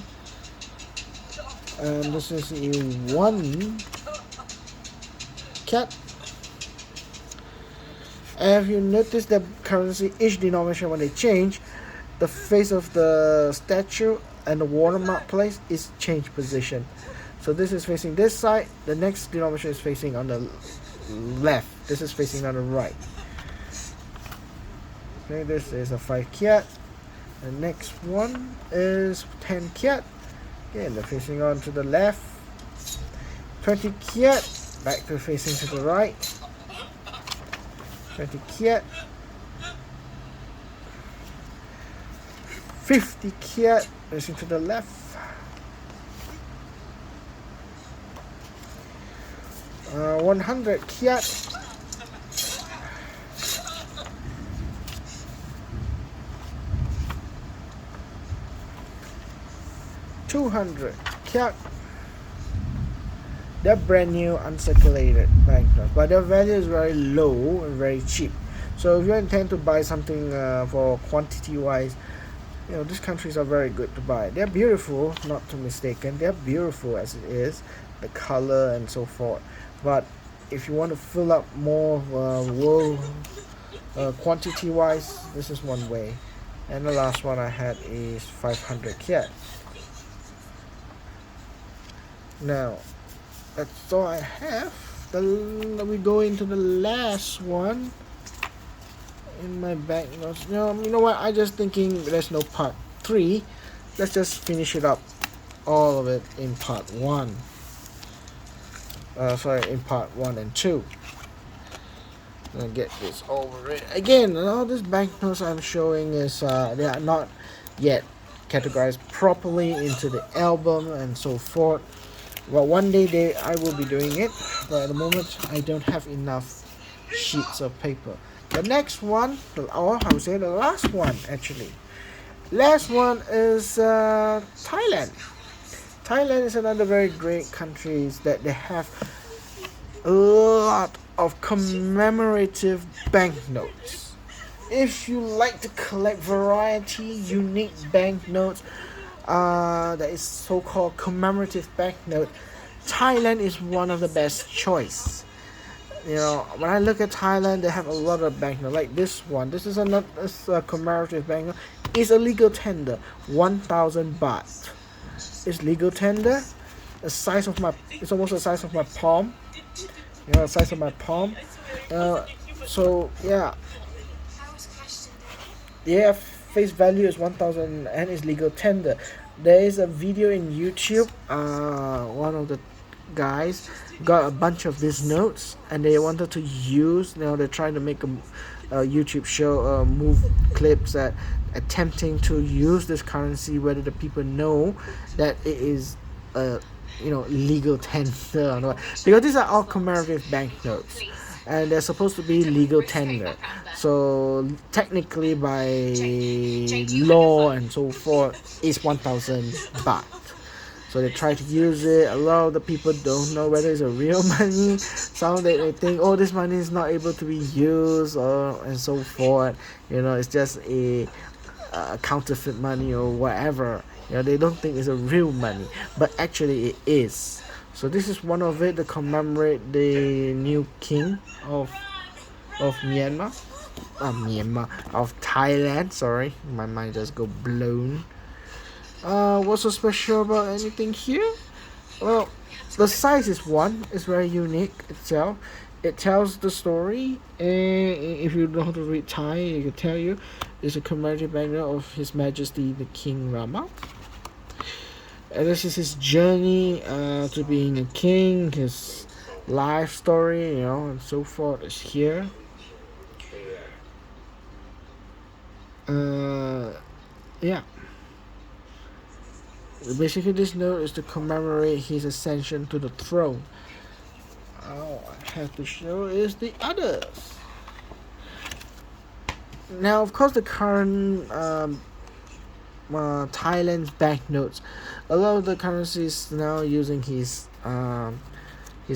And this is a 1 kyat. And if you notice the currency, each denomination, when they change, the face of the statue and the watermark place is changed position. So this is facing this side, the next denomination is facing on the left, this is facing on the right. Okay, this is a 5 kyat. The next one is 10 kyat. Again, they're facing on to the left. 20 kyat, back to facing to the right. 20 kyat. 50 kyat, facing to the left. 100 kyat. 200 kyat. They're brand new uncirculated banknotes, but their value is very low and very cheap. So if you intend to buy something for quantity wise, you know, these countries are very good to buy. They're beautiful, not to mistaken. They're beautiful as it is, the color and so forth. But if you want to fill up more world quantity wise, this is one way. And the last one I had is 500 kyat. Now, that's all I have. We go into the last one in my banknotes. No, you know what? I just thinking there's no part 3. Let's just finish it up, all of it in part 1. In part 1 and 2. Gonna get this over it again. All these banknotes I'm showing is they are not yet categorized properly into the album and so forth. Well, one day I will be doing it, but at the moment I don't have enough sheets of paper. The next one, or I would say the last one actually. Last one is Thailand. Thailand is another very great country that they have a lot of commemorative banknotes. If you like to collect variety, unique banknotes, that is so-called commemorative banknote, Thailand is one of the best choice. You know, when I look at Thailand, they have a lot of banknote like this one. This is a commemorative banknote. It's a legal tender, 1,000 baht. It's legal tender. The size of my, it's almost the size of my palm. You know, the size of my palm. Uh, so yeah, yeah. Face value is 1,000 and is legal tender. There is a video in YouTube. One of the guys got a bunch of these notes and they wanted to use, you know, they're trying to make a YouTube show, move clips that attempting to use this currency, whether the people know that it is legal tender or not, because these are all commemorative banknotes and they're supposed to be legal tender. So technically, by law and so forth, it's 1,000 baht. So they try to use it. A lot of the people don't know whether it's a real money. Some they think, oh, this money is not able to be used, or and so forth. You know, it's just a counterfeit money or whatever. You know, they don't think it's a real money, but actually it is. So this is one of it to commemorate the new king of Myanmar, of Thailand. Sorry, my mind just go blown. What's so special about anything here? Well, the size is one. It's very unique itself. It tells the story. If you know how to read Thai, it can tell you. It's a commemorative banknote of His Majesty the King Rama. And this is his journey to being a king, his life story, you know, and so forth is here. Yeah. Basically, this note is to commemorate his ascension to the throne. All I have to show is the others. Now, of course, the current Thailand's banknotes, a lot of the currencies now using His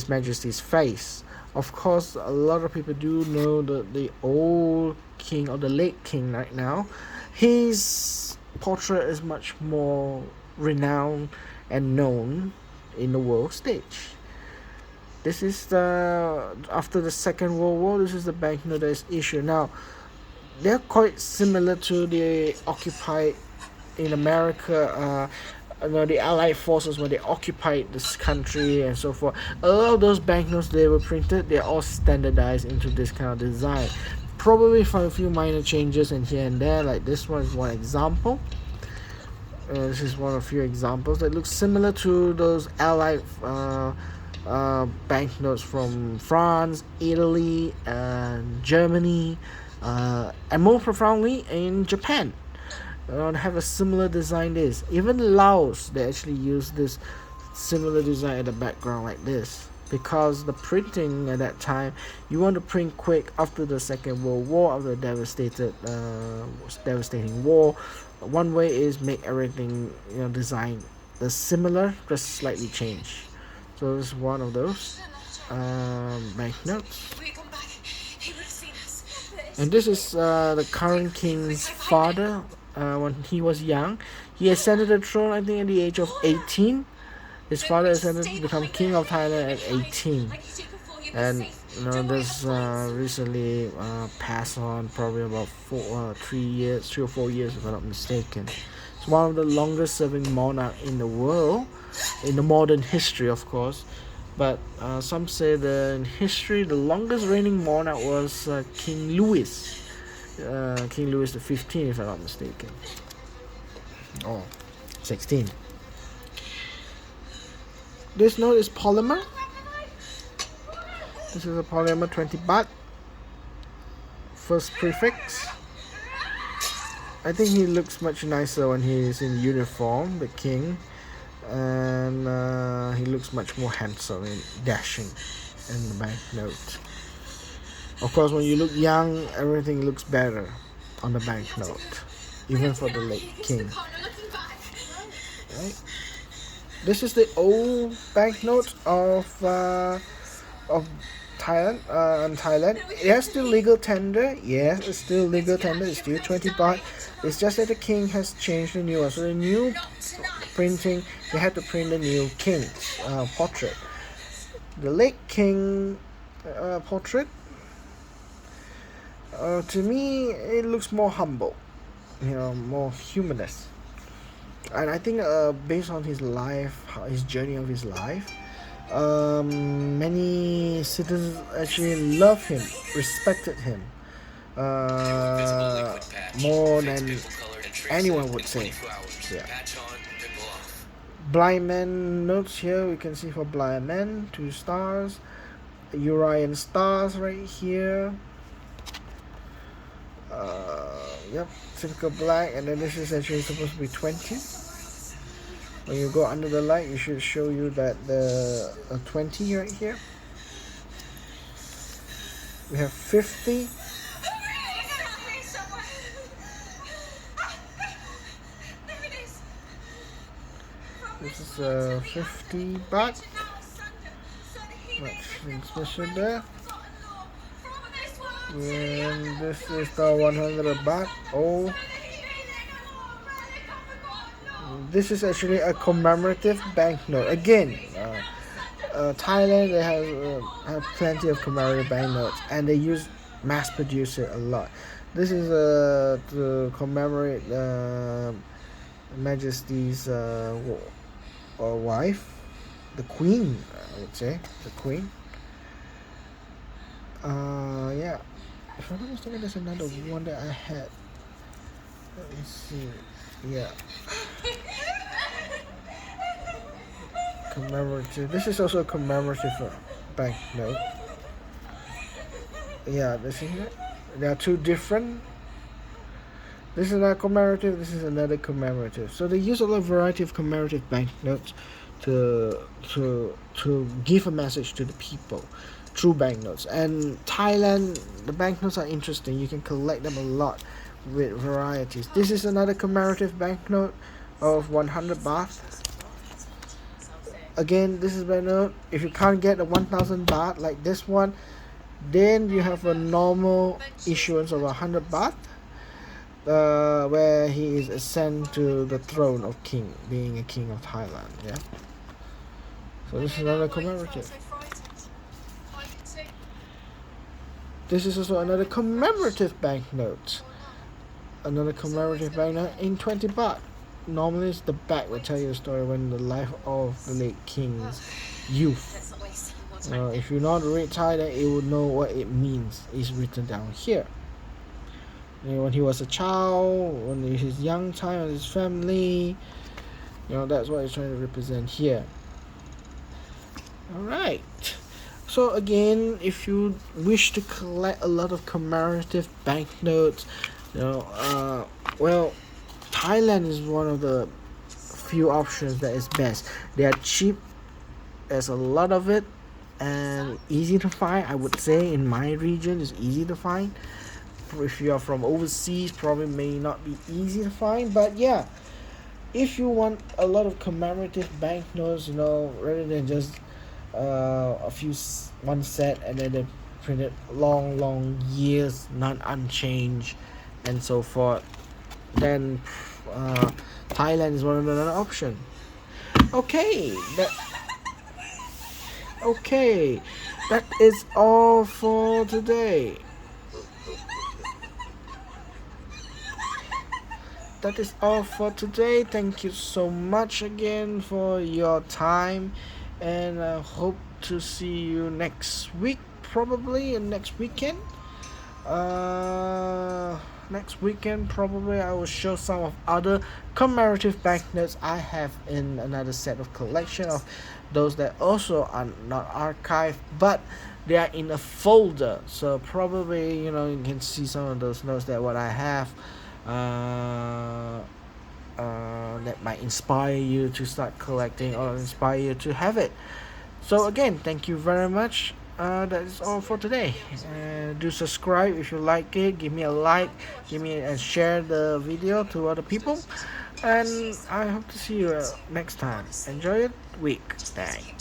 Majesty's face. Of course, a lot of people do know the old king or the late king right now. His portrait is much more renowned and known in the world stage. This is after the Second World War. This is the banknote that is issued. Now, they're quite similar to the occupied in America. The Allied forces when they occupied this country and so forth. A lot of those banknotes they were printed, they're all standardized into this kind of design. Probably for a few minor changes in here and there. Like this one is one example. This is one of a few examples that look similar to those Allied banknotes from France, Italy, and Germany, and more profoundly in Japan. They have a similar design. This even Laos, they actually use this similar design in the background like this, because the printing at that time, you want to print quick after the Second World War, after the devastating war. One way is make everything, you know, design the similar, just slightly change. So this is one of those banknotes. And this is the current king's father. When he was young, he ascended the throne, I think, at the age of 18. His father ascended to become king of Thailand at 18. And you know, this recently passed on, probably about 3 or 4 years, if I'm not mistaken. It's one of the longest serving monarch in the world, in the modern history, of course. But some say that in history, the longest reigning monarch was King Louis. King Louis the 15th, if I'm not mistaken. Oh, 16. This note is polymer. This is a polymer 20 baht. First prefix. I think he looks much nicer when he is in uniform, the king. And he looks much more handsome and dashing in the banknote. Of course, when you look young, everything looks better on the banknote, even for the late king. Right? This is the old banknote of of Thailand. In Thailand, yes, still legal tender. Yes, it's still legal tender. It's still 20 baht. It's just that the king has changed the new one. So the new printing, they had to print the new king's portrait. The late king portrait. To me, it looks more humble. More humanist. And I think based on his life, his journey of his life, many citizens actually love him, respected him, more than anyone would say. Yeah. Blind man notes here, we can see for blind man 2 stars, Urian stars right here. Yep, typical black, and then this is actually supposed to be 20. When you go under the light, it should show you that the 20 right here. We have 50. This is 50 baht. Much transmission there. And this is the 100 baht. Oh, this is actually a commemorative banknote. Again, Thailand, they have plenty of commemorative banknotes, and they mass produce it a lot. This is to commemorate Majesty's wife, the Queen. I would say the Queen. Yeah. If I'm not mistaken, there's another one that I had. Let me see. Yeah. Commemorative. This is also a commemorative banknote. Yeah, this is it. There are 2 different. This is another commemorative. This is another commemorative. So they use a lot of variety of commemorative banknotes to give a message to the people through banknotes. And Thailand, the banknotes are interesting. You can collect them a lot with varieties. This is another commemorative banknote of 100 baht. Again, this is banknote. If you can't get a 1000 baht like this one, then you have a normal issuance of 100 baht, where he is ascend to the throne of king, being a king of Thailand. Yeah. So this is another commemorative. This is also another commemorative banknote. Another commemorative banknote in 20 baht. Normally, it's the back will tell you a story when the life of the late king's youth. If you know how to read Thai, then it would know what it means. It's written down here. When he was a child, when his young time with his family, that's what he's trying to represent here. Alright. So again, if you wish to collect a lot of commemorative banknotes, well, Thailand is one of the few options that is best. They are cheap, there's a lot of it, and easy to find. I would say in my region it's easy to find. If you are from overseas, probably may not be easy to find, but yeah, if you want a lot of commemorative banknotes, rather than just one set and then they print it long years, not unchanged and so forth, then Thailand is one of another option. Okay, that is all for today. That is all for today. Thank you so much again for your time, and I hope to see you next week, probably, and next weekend. Next weekend probably I will show some of other commemorative banknotes I have in another set of collection of those that also are not archived, but they are in a folder. So probably you can see some of those notes that what I have that might inspire you to start collecting or inspire you to have it. So again, thank you very much. That is all for today. Do subscribe if you like it. Give me a like. And share the video to other people. And I hope to see you next time. Enjoy your week. Thanks.